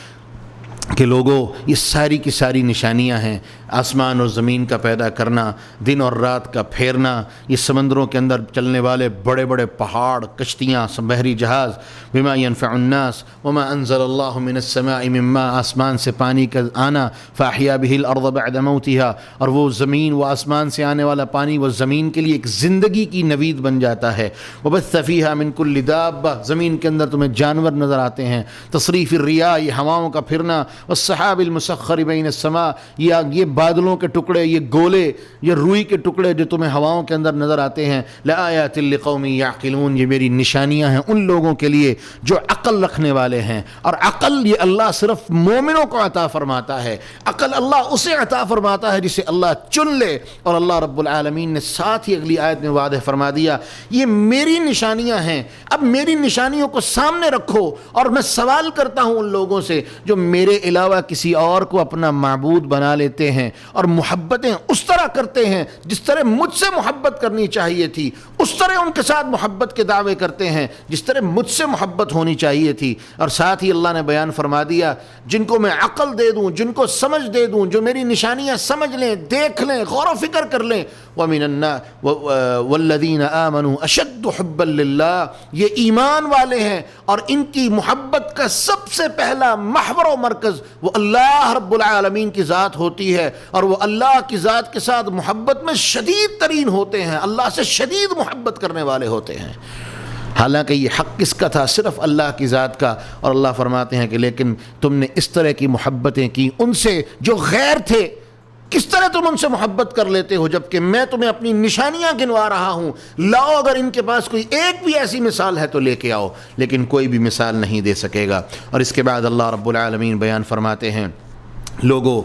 کہ لوگوں یہ ساری کی ساری نشانیاں ہیں، آسمان اور زمین کا پیدا کرنا، دن اور رات کا پھیرنا، یہ سمندروں کے اندر چلنے والے بڑے بڑے پہاڑ، کشتیاں، بحری جہاز، بما ينفع الناس وما انزل اللہ من السماء من ماء، آسمان سے پانی کا آنا، فاحیا به الارض بعد موتها، اور وہ زمین، وہ آسمان سے آنے والا پانی وہ زمین کے لیے ایک زندگی کی نوید بن جاتا ہے۔ وبث فیہا من کل دابہ، زمین کے اندر تمہیں جانور نظر آتے ہیں، تصریف الریاح، یہ ہواؤں کا پھرنا، والسحاب المسخر بین السماء، یہ بادلوں کے ٹکڑے، یہ گولے، یہ روئی کے ٹکڑے جو تمہیں ہواؤں کے اندر نظر آتے ہیں، لآیات لقوم یعقلون، یہ میری نشانیاں ہیں ان لوگوں کے لیے جو عقل رکھنے والے ہیں۔ اور عقل یہ اللہ صرف مومنوں کو عطا فرماتا ہے، عقل اللہ اسے عطا فرماتا ہے جسے اللہ چن لے۔ اور اللہ رب العالمین نے ساتھ ہی اگلی آیت میں واضح فرما دیا یہ میری نشانیاں ہیں، اب میری نشانیوں کو سامنے رکھو۔ اور میں سوال کرتا ہوں ان لوگوں سے جو میرے علاوہ کسی اور کو اپنا معبود بنا لیتے ہیں اور محبتیں اس طرح کرتے ہیں جس طرح مجھ سے محبت کرنی چاہیے تھی، اس طرح ان کے ساتھ محبت کے دعوے کرتے ہیں جس طرح مجھ سے محبت ہونی چاہیے تھی۔ اور ساتھ ہی اللہ نے بیان فرما دیا جن کو میں عقل دے دوں، جن کو سمجھ دے دوں، جو میری نشانیاں سمجھ لیں، دیکھ لیں، غور و فکر کر لیں، وَمِنَ النَّاسِ وَالَّذِينَ آمَنُوا أَشَدُّ حُبًّا لِلَّهِ، یہ ایمان والے ہیں اور ان کی محبت کا سب سے پہلا محور و مرکز وہ اللہ رب العالمین کی ذات ہوتی ہے، اور وہ اللہ کی ذات کے ساتھ محبت میں شدید ترین ہوتے ہیں، اللہ سے شدید محبت کرنے والے ہوتے ہیں۔ حالانکہ یہ حق کس کا تھا؟ صرف اللہ کی ذات کا۔ اور اللہ فرماتے ہیں کہ لیکن تم نے اس طرح کی محبتیں کی ان سے جو غیر تھے، کس طرح تم ان سے محبت کر لیتے ہو جبکہ میں تمہیں اپنی نشانیاں گنوا رہا ہوں؟ لاؤ اگر ان کے پاس کوئی ایک بھی ایسی مثال ہے تو لے کے آؤ، لیکن کوئی بھی مثال نہیں دے سکے گا۔ اور اس کے بعد اللہ رب العالمین بیان فرماتے ہیں لوگو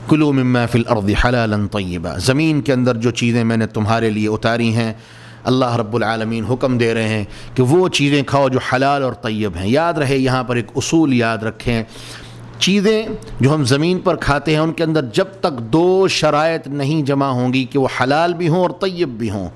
کلوا مما فی الارض حلالا طیبا، زمین کے اندر جو چیزیں میں نے تمہارے لیے اتاری ہیں اللہ رب العالمین حکم دے رہے ہیں کہ وہ چیزیں کھاؤ جو حلال اور طیب ہیں۔ یاد رہے یہاں پر ایک اصول یاد رکھیں، چیزیں جو ہم زمین پر کھاتے ہیں ان کے اندر جب تک دو شرائط نہیں جمع ہوں گی کہ وہ حلال بھی ہوں اور طیب بھی ہوں،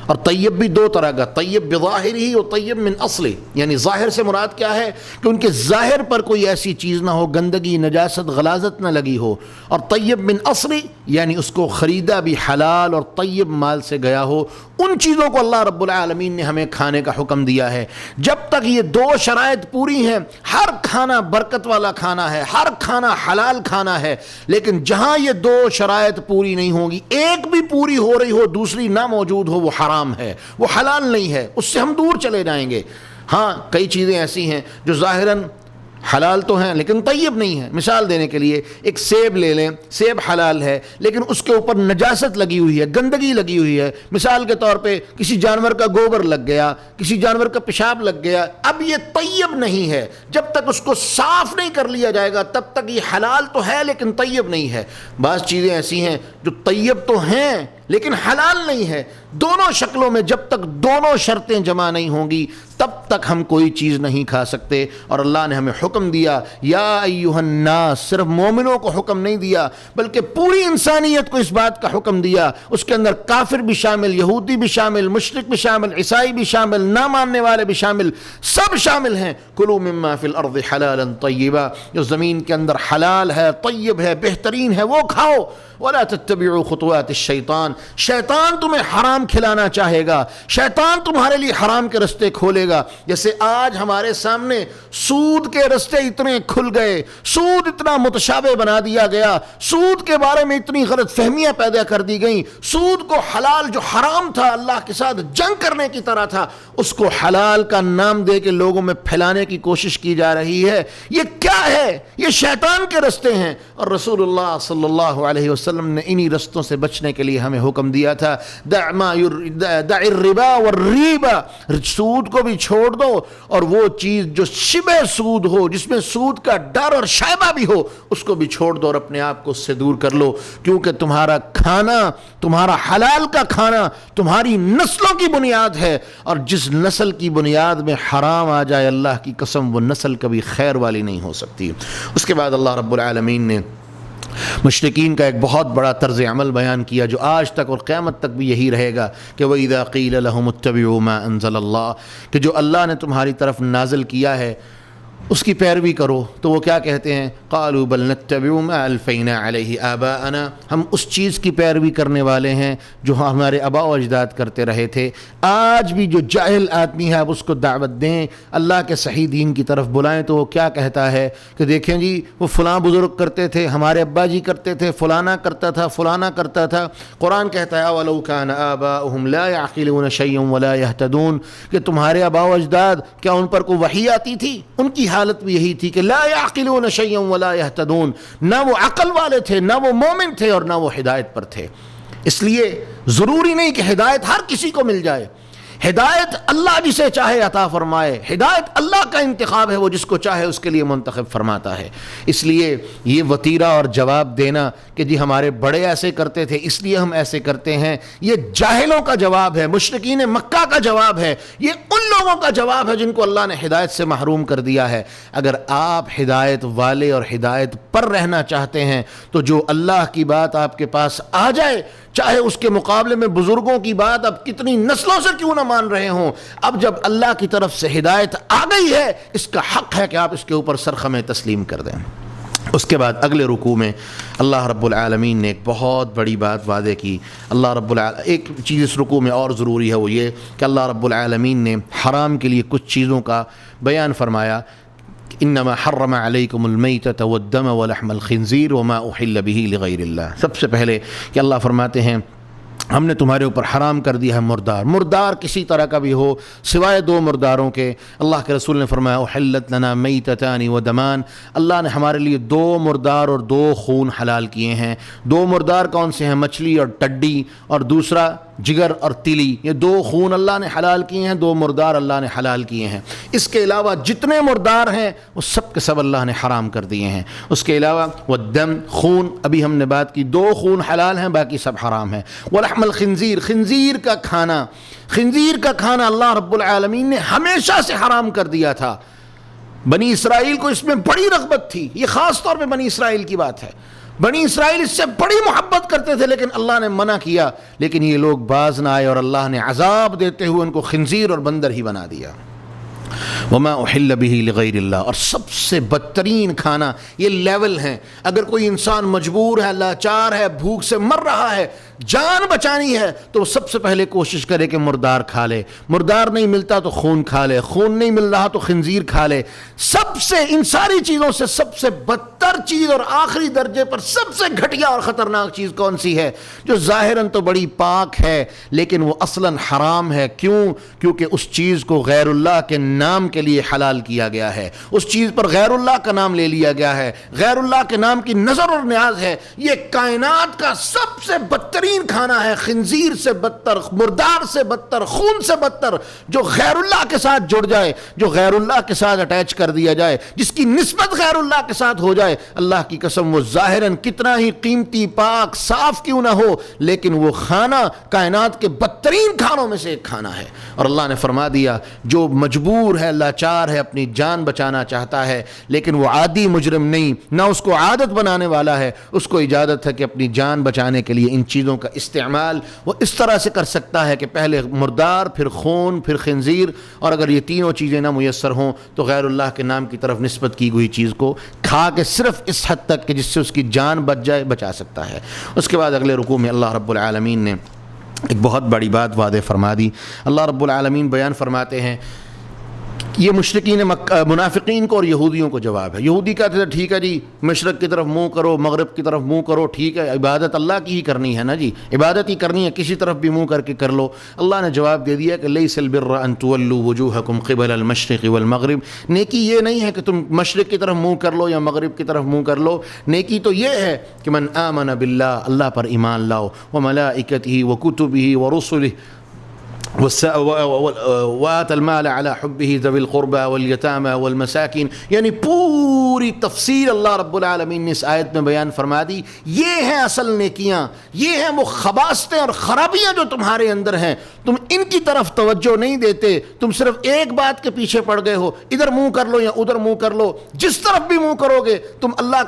اور طیب بھی دو طرح کا، طیب بظاہر ہی اور طیب من اصلی، یعنی ظاہر سے مراد کیا ہے کہ ان کے ظاہر پر کوئی ایسی چیز نہ ہو، گندگی، نجاست، غلاظت نہ لگی ہو، اور طیب من اصلی یعنی اس کو خریدا بھی حلال اور طیب مال سے گیا ہو۔ ان چیزوں کو اللہ رب العالمین نے ہمیں کھانے کا حکم دیا ہے۔ جب تک یہ دو شرائط پوری ہیں ہر کھانا برکت والا کھانا ہے، ہر کھانا حلال کھانا ہے، لیکن جہاں یہ دو شرائط پوری نہیں ہوں گی، ایک بھی پوری ہو رہی ہو دوسری نہ موجود ہو، وہ حرام ہے، وہ حلال نہیں ہے، اس سے ہم دور چلے جائیں گے۔ ہاں کئی چیزیں ایسی ہیں جو ظاہراً حلال تو ہیں لیکن طیب نہیں ہیں۔ مثال دینے کے لیے ایک سیب لے لیں، سیب حلال ہے لیکن اس کے اوپر نجاست لگی ہوئی ہے، گندگی لگی ہوئی ہے۔ مثال کے طور پہ کسی جانور کا گوبر لگ گیا، کسی جانور کا پیشاب لگ گیا، اب یہ طیب نہیں ہے۔ جب تک اس کو صاف نہیں کر لیا جائے گا تب تک یہ حلال تو ہے لیکن طیب نہیں ہے۔ بعض چیزیں ایسی ہیں جو طیب تو ہیں لیکن حلال نہیں ہے۔ دونوں شکلوں میں جب تک دونوں شرطیں جمع نہیں ہوں گی تب تک ہم کوئی چیز نہیں کھا سکتے۔ اور اللہ نے ہمیں حکم دیا یا ایھا الناس، صرف مومنوں کو حکم نہیں دیا بلکہ پوری انسانیت کو اس بات کا حکم دیا، اس کے اندر کافر بھی شامل، یہودی بھی شامل، مشرک بھی شامل، عیسائی بھی شامل، نہ ماننے والے بھی شامل، سب شامل ہیں۔ کلوا مما فی الارض حلالا طیبا، جو زمین کے اندر حلال ہے، طیب ہے، بہترین ہے وہ کھاؤ۔ ولا تتبعوا خطوات الشیطان، شیطان تمہیں حرام کھلانا چاہے گا، شیطان تمہارے لیے حرام کے رستے کھولے گا۔ جیسے آج ہمارے سامنے سود کے رستے اتنے کھل گئے، سود اتنا متشابہ بنا دیا گیا، سود کے بارے میں اتنی غلط فہمیاں پیدا کر دی گئیں، سود کو حلال جو حرام تھا، اللہ کے ساتھ جنگ کرنے کی طرح تھا، اس کو حلال کا نام دے کے لوگوں میں پھیلانے کی کوشش کی جا رہی ہے۔ یہ کیا ہے؟ یہ شیطان کے رستے ہیں، اور رسول اللہ صلی اللہ علیہ وسلم نے انہی رستوں سے بچنے کے لیے ہمیں حکم دیا تھا، دع الربا والریبا، سود کو بھی چھوڑ دو، اور وہ چیز جو شبہ سود ہو، جس میں سود کا ڈر اور شائبہ بھی ہو، اس کو بھی چھوڑ دو اور اپنے آپ کو اس سے دور کر لو، کیونکہ تمہارا کھانا، تمہارا حلال کا کھانا تمہاری نسلوں کی بنیاد ہے، اور جس نسل کی بنیاد میں حرام آ جائے اللہ کی قسم وہ نسل کبھی خیر والی نہیں ہو سکتی۔ اس کے بعد اللہ رب العالمین نے مشرکین کا ایک بہت بڑا طرز عمل بیان کیا جو آج تک اور قیامت تک بھی یہی رہے گا کہ وَإِذَا قِيلَ لَهُمُ اتَّبِعُوا مَا أَنزَلَ اللَّهُ، کہ جو اللہ نے تمہاری طرف نازل کیا ہے اس کی پیروی کرو، تو وہ کیا کہتے ہیں؟ قالوا بل نتبع ما الفینا علیہ آباءنا، ہم اس چیز کی پیروی کرنے والے ہیں جو ہمارے آباء و اجداد کرتے رہے تھے۔ آج بھی جو جاہل آدمی ہے آپ اس کو دعوت دیں، اللہ کے صحیح دین کی طرف بلائیں تو وہ کیا کہتا ہے کہ دیکھیں جی وہ فلاں بزرگ کرتے تھے، ہمارے ابا جی کرتے تھے، فلانا کرتا تھا، فلانا کرتا تھا۔ قرآن کہتا ہے اولو کان آباؤہم لا یعقلون شیئا ولا یہتدون، کہ تمہارے آباء و اجداد کیا ان پر کوئی وحی آتی تھی؟ ان کی حالت بھی یہی تھی کہ لا یعقلون شیئا ولا یہتدون، نہ وہ عقل والے تھے، نہ وہ مومن تھے، اور نہ وہ ہدایت پر تھے۔ اس لیے ضروری نہیں کہ ہدایت ہر کسی کو مل جائے، ہدایت اللہ جسے چاہے عطا فرمائے، ہدایت اللہ کا انتخاب ہے، وہ جس کو چاہے اس کے لیے منتخب فرماتا ہے۔ اس لیے یہ وطیرہ اور جواب دینا کہ جی ہمارے بڑے ایسے کرتے تھے اس لیے ہم ایسے کرتے ہیں، یہ جاہلوں کا جواب ہے، مشرکین مکہ کا جواب ہے، یہ ان لوگوں کا جواب ہے جن کو اللہ نے ہدایت سے محروم کر دیا ہے۔ اگر آپ ہدایت والے اور ہدایت پر رہنا چاہتے ہیں تو جو اللہ کی بات آپ کے پاس آ جائے، چاہے اس کے مقابلے میں بزرگوں کی بات اب کتنی نسلوں سے کیوں نہ مان رہے ہوں، اب جب اللہ کی طرف سے ہدایت آ گئی ہے، اس کا حق ہے کہ آپ اس کے اوپر سرخم تسلیم کر دیں۔ اس کے بعد اگلے رکوع میں اللہ رب العالمین نے ایک بہت بڑی بات واضح کی۔ ایک چیز اس رکوع میں اور ضروری ہے، وہ یہ کہ اللہ رب العالمین نے حرام کے لیے کچھ چیزوں کا بیان فرمایا۔ انما حرم علیکم المیتۃ والدم ولحم الخنزیر وما احل به لغیر اللہ۔ سب سے پہلے کہ اللہ فرماتے ہیں ہم نے تمہارے اوپر حرام کر دیا ہے مردار کسی طرح کا بھی ہو سوائے دو مرداروں کے۔ اللہ کے رسول نے فرمایا احلت لنا میتتان ودمان، اللہ نے ہمارے لیے دو مردار اور دو خون حلال کیے ہیں۔ دو مردار کون سے ہیں؟ مچھلی اور ٹڈی، اور دوسرا جگر اور تلی، یہ دو خون اللہ نے حلال کیے ہیں، دو مردار اللہ نے حلال کیے ہیں۔ اس کے علاوہ جتنے مردار ہیں وہ سب کے سب اللہ نے حرام کر دیے ہیں۔ اس کے علاوہ والدم، خون، ابھی ہم نے بات کی دو خون حلال ہیں، باقی سب حرام ہیں۔ ولحم الخنزیر، خنزیر کا کھانا اللہ رب العالمین نے ہمیشہ سے حرام کر دیا تھا۔ بنی اسرائیل کو اس میں بڑی رغبت تھی، یہ خاص طور پہ بنی اسرائیل کی بات ہے، بنی اسرائیل اس سے بڑی محبت کرتے تھے، لیکن اللہ نے منع کیا، لیکن یہ لوگ باز نہ آئے اور اللہ نے عذاب دیتے ہوئے ان کو خنزیر اور بندر ہی بنا دیا۔ وما احل به لغیر اللہ، اور سب سے بدترین کھانا، یہ لیول ہیں، اگر کوئی انسان مجبور ہے، لاچار ہے، بھوک سے مر رہا ہے، جان بچانی ہے، تو سب سے پہلے کوشش کرے کہ مردار کھا لے، مردار نہیں ملتا تو خون کھا لے، خون نہیں مل رہا تو خنزیر کھا لے۔ سب سے ان ساری چیزوں سے سب سے بدتر چیز اور آخری درجے پر سب سے گھٹیا اور خطرناک چیز کون سی ہے؟ جو ظاہراً تو بڑی پاک ہے لیکن وہ اصلاً حرام ہے۔ کیوں؟ کیونکہ اس چیز کو غیر اللہ کے نام کے لیے حلال کیا گیا ہے، اس چیز پر غیر اللہ کا نام لے لیا گیا ہے، غیر اللہ کے نام کی نظر اور نیاز ہے۔ یہ کائنات کا سب سے بدترین کھانا ہے، خنزیر سے بدتر، مردار سے بدتر، خون سے بدتر، جو غیر اللہ کے ساتھ جڑ جائے، جو غیر اللہ کے ساتھ اٹیچ کر دیا جائے، جس کی نسبت غیر اللہ کے ساتھ ہو جائے، اللہ کی قسم وہ ظاہراً کتنا ہی قیمتی، پاک، صاف کیوں نہ ہو، لیکن وہ کھانا کائنات کے بدترین کھانوں میں سے ایک کھانا ہے۔ اور اللہ نے فرما دیا جو مجبور ہے، لاچار ہے، اپنی جان بچانا چاہتا ہے، لیکن وہ عادی مجرم نہیں، نہ اس کو عادت بنانے والا ہے، اس کو اجازت ہے کہ اپنی جان بچانے کے لیے ان چیزوں کا استعمال وہ اس طرح سے کر سکتا ہے کہ پہلے مردار، پھر خون، پھر خنزیر، اور اگر یہ تینوں چیزیں نہ میسر ہوں تو غیر اللہ کے نام کی طرف نسبت کی گئی چیز کو کھا کے صرف اس حد تک کہ جس سے اس کی جان بچ جائے بچا سکتا ہے۔ اس کے بعد اگلے رکوع میں اللہ رب العالمین نے ایک بہت بڑی بات واضح فرما دی۔ اللہ رب العالمین بیان فرماتے ہیں یہ مشرکین منافقین کو اور یہودیوں کو جواب ہے۔ یہودی کہتے تھے ٹھیک ہے جی مشرق کی طرف منہ کرو، مغرب کی طرف منہ کرو، ٹھیک ہے عبادت اللہ کی ہی کرنی ہے نا جی، عبادت ہی کرنی ہے، کسی طرف بھی منہ کر کے کر لو۔ اللہ نے جواب دے دیا کہ لیس البر ان تولوا وجوہکم قبل المشرق والمغرب، نیکی یہ نہیں ہے کہ تم مشرق کی طرف منہ کر لو یا مغرب کی طرف منہ کر لو، نیکی تو یہ ہے کہ من آمن باللہ، اللہ پر ایمان لاؤ، وملائکتہ وکتبہ ورسلہ وآت المال على حبه ذوي القربى واليتامى والمساكين، یعنی پوری تفصیل اللہ رب العالمین نے اس آیت میں بیان فرما دی۔ یہ ہیں اصل نیکیاں، یہ ہیں وہ خباثتیں اور خرابیاں جو تمہارے اندر ہیں، تم ان کی طرف توجہ نہیں دیتے، تم صرف ایک بات کے پیچھے پڑ گئے ہو، ادھر منہ کر لو یا ادھر منہ کر لو، جس طرف بھی منہ کرو گے تم اللہ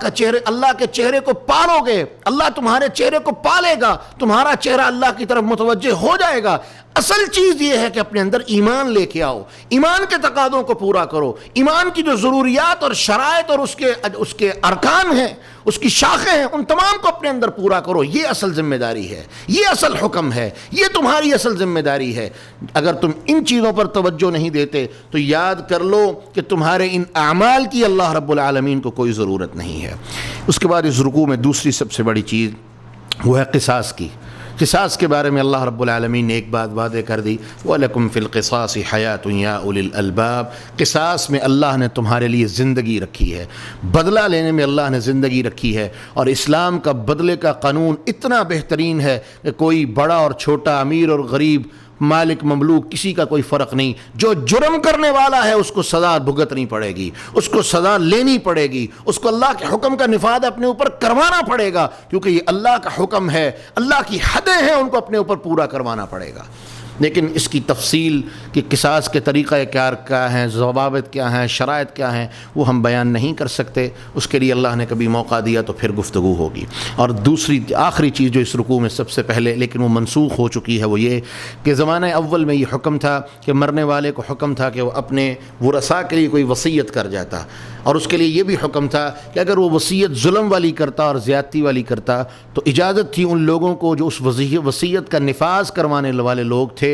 کے چہرے کو پالو گے، اللہ تمہارے چہرے کو پالے گا، تمہارا چہرہ اللہ کی طرف متوجہ ہو جائے گا۔ اصل چیز یہ ہے کہ اپنے اندر ایمان لے کے آؤ، ایمان کے تقاضوں کو پورا کرو، ایمان کی جو ضروریات اور شرائط اور اس کے ارکان ہیں، اس کی شاخیں ہیں، ان تمام کو اپنے اندر پورا کرو۔ یہ اصل ذمہ داری ہے، یہ اصل حکم ہے، یہ تمہاری اصل ذمہ داری ہے۔ اگر تم ان چیزوں پر توجہ نہیں دیتے تو یاد کر لو کہ تمہارے ان اعمال کی اللہ رب العالمین کو کوئی ضرورت نہیں ہے۔ اس کے بعد اس رکوع میں دوسری سب سے بڑی چیز وہ ہے قصاص کی۔ قصاص کے بارے میں اللہ رب العالمین نے ایک بات واضح کر دی، وَلَكُمْ فِي الْقِصَاصِ حَيَاةٌ يَا أُولِي الْأَلْبَابِ، قصاص میں اللہ نے تمہارے لیے زندگی رکھی ہے، بدلہ لینے میں اللہ نے زندگی رکھی ہے، اور اسلام کا بدلے کا قانون اتنا بہترین ہے کہ کوئی بڑا اور چھوٹا، امیر اور غریب، مالک مملوک، کسی کا کوئی فرق نہیں، جو جرم کرنے والا ہے اس کو سزا بھگتنی پڑے گی، اس کو سزا لینی پڑے گی، اس کو اللہ کے حکم کا نفاذ اپنے اوپر کروانا پڑے گا، کیونکہ یہ اللہ کا حکم ہے، اللہ کی حدیں ہیں، ان کو اپنے اوپر پورا کروانا پڑے گا۔ لیکن اس کی تفصیل کہ قصاص کے طریقہ کار کیا ہیں، ضوابط کیا ہیں، شرائط کیا ہیں، وہ ہم بیان نہیں کر سکتے، اس کے لیے اللہ نے کبھی موقع دیا تو پھر گفتگو ہوگی۔ اور دوسری آخری چیز جو اس رکوع میں سب سے پہلے لیکن وہ منسوخ ہو چکی ہے، وہ یہ کہ زمانہ اول میں یہ حکم تھا کہ مرنے والے کو حکم تھا کہ وہ اپنے ورثاء کے لیے کوئی وصیت کر جاتا، اور اس کے لیے یہ بھی حکم تھا کہ اگر وہ وصیت ظلم والی کرتا اور زیادتی والی کرتا تو اجازت تھی ان لوگوں کو جو اس وصیت کا نفاذ کروانے والے لوگ تھے،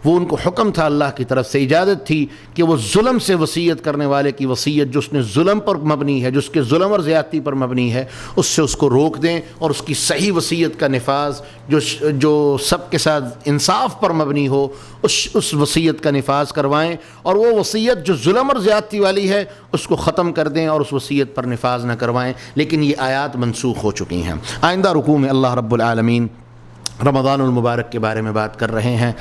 وہ ان کو حکم تھا اللہ کی طرف سے، اجازت تھی کہ وہ ظلم سے وصیت کرنے والے کی وصیت جو اس نے ظلم پر مبنی ہے، جس کے ظلم اور زیادتی پر مبنی ہے، اس سے اس کو روک دیں، اور اس کی صحیح وصیت کا نفاذ جو سب کے ساتھ انصاف پر مبنی ہو، اس وصیت کا نفاذ کروائیں، اور وہ وصیت جو ظلم اور زیادتی والی ہے اس کو ختم کر دیں اور اس وصیت پر نفاذ نہ کروائیں۔ لیکن یہ آیات منسوخ ہو چکی ہیں۔ آئندہ رکوع میں اللہ رب العالمین رمضان المبارک کے بارے میں بات کر رہے ہیں۔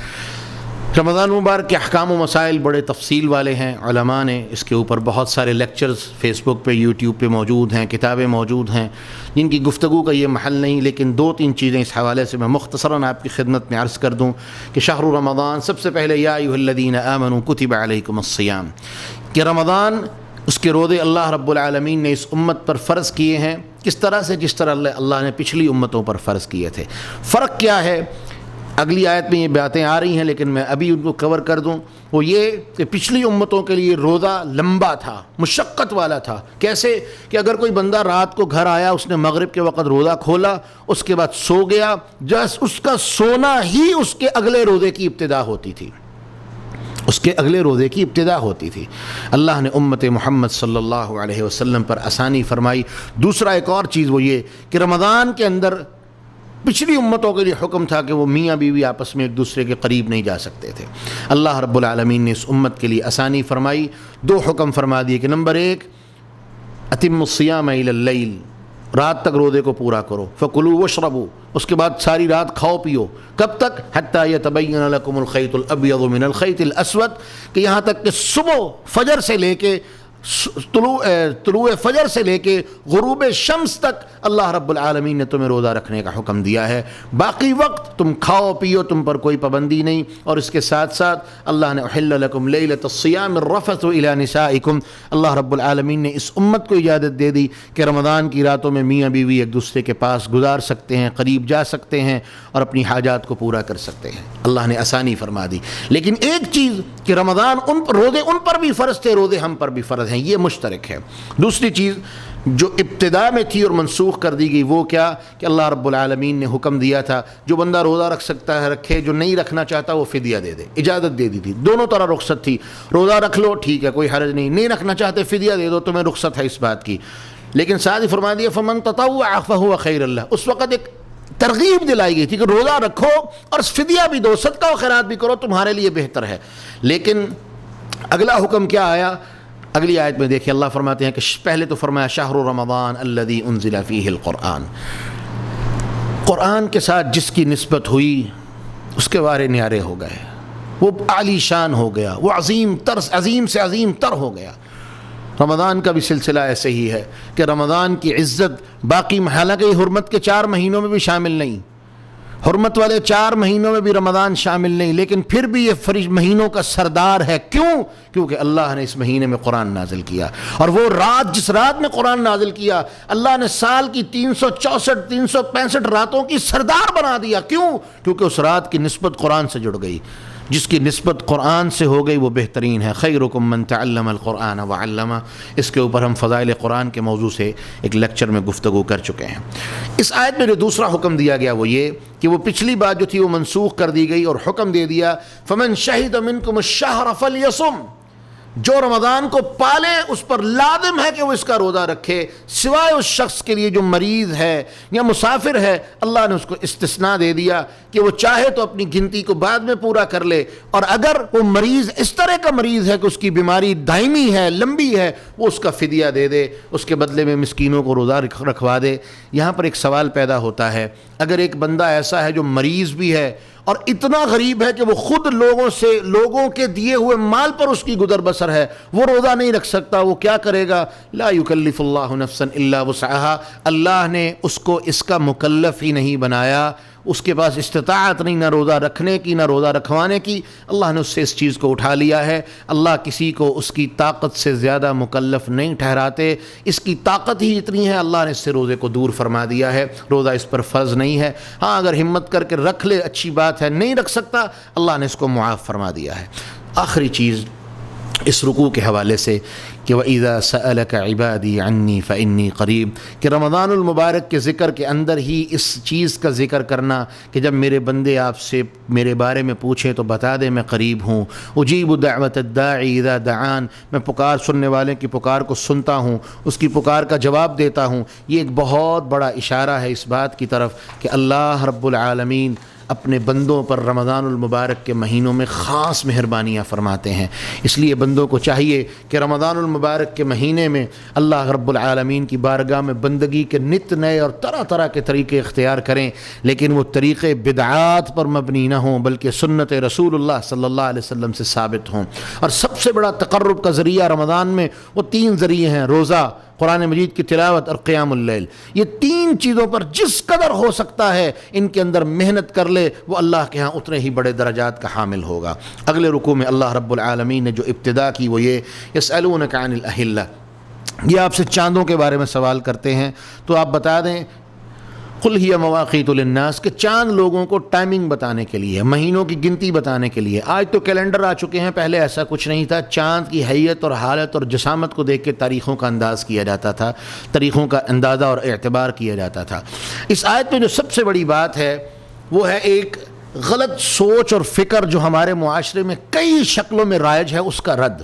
رمضان المبارک کے احکام و مسائل بڑے تفصیل والے ہیں، علماء نے اس کے اوپر بہت سارے لیکچرز فیس بک پہ، یوٹیوب پہ موجود ہیں، کتابیں موجود ہیں، جن کی گفتگو کا یہ محل نہیں، لیکن دو تین چیزیں اس حوالے سے میں مختصراً آپ کی خدمت میں عرض کر دوں کہ شہر رمضان، سب سے پہلے یا ایھا الذین آمنوا کتب علیکم الصیام، کہ رمضان اس کے روزے اللہ رب العالمین نے اس امت پر فرض کیے ہیں، کس طرح سے؟ جس طرح اللہ نے پچھلی امتوں پر فرض کیے تھے۔ فرق کیا ہے؟ اگلی آیت میں یہ باتیں آ رہی ہیں لیکن میں ابھی ان کو کور کر دوں، وہ یہ کہ پچھلی امتوں کے لیے روزہ لمبا تھا، مشقت والا تھا۔ کیسے؟ کہ اگر کوئی بندہ رات کو گھر آیا، اس نے مغرب کے وقت روزہ کھولا، اس کے بعد سو گیا، جس اس کا سونا ہی اس کے اگلے روزے کی ابتدا ہوتی تھی، اس کے اگلے روزے کی ابتدا ہوتی تھی۔ اللہ نے امت محمد صلی اللہ علیہ وسلم پر آسانی فرمائی۔ دوسرا ایک اور چیز وہ یہ کہ رمضان کے اندر پچھلی امتوں کے لیے حکم تھا کہ وہ میاں بیوی آپس میں ایک دوسرے کے قریب نہیں جا سکتے تھے۔ اللہ رب العالمین نے اس امت کے لیے آسانی فرمائی، دو حکم فرما دیے کہ نمبر ایک، اتم الصیام الی اللیل، رات تک روزے کو پورا کرو، فکلوا واشربوا، اس کے بعد ساری رات کھاؤ پیو، کب تک؟ حتی یتبین لکم الخیط الابیض من الخیط الاسود، کہ یہاں تک کہ صبح فجر سے لے کے طلوع فجر سے لے کے غروب شمس تک اللہ رب العالمین نے تمہیں روزہ رکھنے کا حکم دیا ہے، باقی وقت تم کھاؤ پیو، تم پر کوئی پابندی نہیں۔ اور اس کے ساتھ ساتھ اللہ نے احل لکم لیلۃ الصیام الرفث الی نسائکم، اللہ رب العالمین نے اس امت کو اجازت دے دی کہ رمضان کی راتوں میں میاں بیوی ایک دوسرے کے پاس گزار سکتے ہیں، قریب جا سکتے ہیں اور اپنی حاجات کو پورا کر سکتے ہیں، اللہ نے آسانی فرما دی۔ لیکن ایک چیز کہ رمضان روزے ان پر بھی فرض تھے، روزے ہم پر بھی فرض ہیں، یہ مشترک ہے۔ دوسری چیز جو ابتدا میں تھی اور منسوخ کر دی گئی وہ کیا کہ اللہ رب العالمین نے حکم دیا تھا جو بندہ روزہ رکھ سکتا ہے رکھے، جو نہیں رکھنا چاہتا وہ فدیہ دے دے، اجازت دے دی تھی، دونوں طرح رخصت تھی، روزہ رکھ لو ٹھیک ہے کوئی حرج نہیں، نہیں رکھنا چاہتے فدیہ دے دو، تمہیں رخصت ہے اس بات کی۔ لیکن ساتھ ہی فرما دیا فمن تطوع فہو خیر اللہ، اس وقت ایک ترغیب دلائی گئی تھی کہ روزہ رکھو اور فدیہ بھی دو، صدقہ و خیرات بھی کرو، تمہارے لیے بہتر ہے۔ لیکن اگلا حکم کیا آیا؟ اگلی آیت میں دیکھیں اللہ فرماتے ہیں کہ پہلے تو فرمایا شہر رمضان الذی انزل فیہ القرآن، قرآن کے ساتھ جس کی نسبت ہوئی اس کے بارے نیارے ہو گئے، وہ عالی شان ہو گیا، وہ عظیم سے عظیم تر ہو گیا۔ رمضان کا بھی سلسلہ ایسے ہی ہے کہ رمضان کی عزت باقی، حالانکہ حرمت کے 4 مہینوں میں بھی شامل نہیں، حرمت والے 4 مہینوں میں بھی رمضان شامل نہیں، لیکن پھر بھی یہ مہینوں کا سردار ہے۔ کیوں؟ کیونکہ اللہ نے اس مہینے میں قرآن نازل کیا، اور وہ رات جس رات میں قرآن نازل کیا اللہ نے سال کی 364 365 راتوں کی سردار بنا دیا۔ کیوں؟ کیونکہ اس رات کی نسبت قرآن سے جڑ گئی، جس کی نسبت قرآن سے ہو گئی وہ بہترین ہے۔ خیرکم من تعلم القرآن وعلمہ، اس کے اوپر ہم فضائل قرآن کے موضوع سے ایک لیکچر میں گفتگو کر چکے ہیں۔ اس آیت میں جو دوسرا حکم دیا گیا وہ یہ کہ وہ پچھلی بات جو تھی وہ منسوخ کر دی گئی اور حکم دے دیا فمن شہد منکم الشہر فلیصم، جو رمضان کو پالے اس پر لازم ہے کہ وہ اس کا روزہ رکھے، سوائے اس شخص کے لیے جو مریض ہے یا مسافر ہے۔ اللہ نے اس کو استثناء دے دیا کہ وہ چاہے تو اپنی گنتی کو بعد میں پورا کر لے، اور اگر وہ مریض اس طرح کا مریض ہے کہ اس کی بیماری دائمی ہے، لمبی ہے، وہ اس کا فدیہ دے دے، اس کے بدلے میں مسکینوں کو روزہ رکھوا دے۔ یہاں پر ایک سوال پیدا ہوتا ہے، اگر ایک بندہ ایسا ہے جو مریض بھی ہے اور اتنا غریب ہے کہ وہ خود لوگوں کے دیے ہوئے مال پر اس کی گزر بسر ہے، وہ روزہ نہیں رکھ سکتا، وہ کیا کرے گا؟ لا یکلف اللہ نفسا الا وسعها، اللہ نے اس کو اس کا مکلف ہی نہیں بنایا، اس کے پاس استطاعت نہیں نہ روزہ رکھنے کی نہ روزہ رکھوانے کی، اللہ نے اس سے اس چیز کو اٹھا لیا ہے۔ اللہ کسی کو اس کی طاقت سے زیادہ مکلف نہیں ٹھہراتے، اس کی طاقت ہی اتنی ہے، اللہ نے اس سے روزے کو دور فرما دیا ہے، روزہ اس پر فرض نہیں ہے۔ ہاں اگر ہمت کر کے رکھ لے اچھی بات ہے، نہیں رکھ سکتا اللہ نے اس کو معاف فرما دیا ہے۔ آخری چیز اس رکوع کے حوالے سے کہ وَإِذَا سَأَلَكَ عِبَادِي عَنِّي فَإِنِّي قَرِيب، کہ رمضان المبارک کے ذکر کے اندر ہی اس چیز کا ذکر کرنا کہ جب میرے بندے آپ سے میرے بارے میں پوچھیں تو بتا دیں میں قریب ہوں، اجیب دعوت الداعی اذا دعان، میں پکار سننے والے کی پکار کو سنتا ہوں، اس کی پکار کا جواب دیتا ہوں۔ یہ ایک بہت بڑا اشارہ ہے اس بات کی طرف کہ اللہ رب العالمین اپنے بندوں پر رمضان المبارک کے مہینوں میں خاص مہربانیاں فرماتے ہیں۔ اس لیے بندوں کو چاہیے کہ رمضان المبارک کے مہینے میں اللہ رب العالمین کی بارگاہ میں بندگی کے نت نئے اور طرح طرح کے طریقے اختیار کریں، لیکن وہ طریقے بدعات پر مبنی نہ ہوں بلکہ سنت رسول اللہ صلی اللہ علیہ وسلم سے ثابت ہوں۔ اور سب سے بڑا تقرب کا ذریعہ رمضان میں وہ 3 ذریعے ہیں، روزہ، قرآن مجید کی تلاوت اور قیام اللیل۔ یہ 3 چیزوں پر جس قدر ہو سکتا ہے ان کے اندر محنت کر لے، وہ اللہ کے ہاں اتنے ہی بڑے درجات کا حامل ہوگا۔ اگلے رکوع میں اللہ رب العالمین نے جو ابتدا کی وہ یہ یسألونک عن الاہلہ، یہ آپ سے چاندوں کے بارے میں سوال کرتے ہیں تو آپ بتا دیں قل ہی مواقیت للناس، کہ چاند لوگوں کو ٹائمنگ بتانے کے لیے، مہینوں کی گنتی بتانے کے لیے۔ آج تو کیلنڈر آ چکے ہیں، پہلے ایسا کچھ نہیں تھا، چاند کی حیت اور حالت اور جسامت کو دیکھ کے تاریخوں کا انداز کیا جاتا تھا، تاریخوں کا اندازہ اور اعتبار کیا جاتا تھا۔ اس آیت میں جو سب سے بڑی بات ہے وہ ہے ایک غلط سوچ اور فکر جو ہمارے معاشرے میں کئی شکلوں میں رائج ہے، اس کا رد۔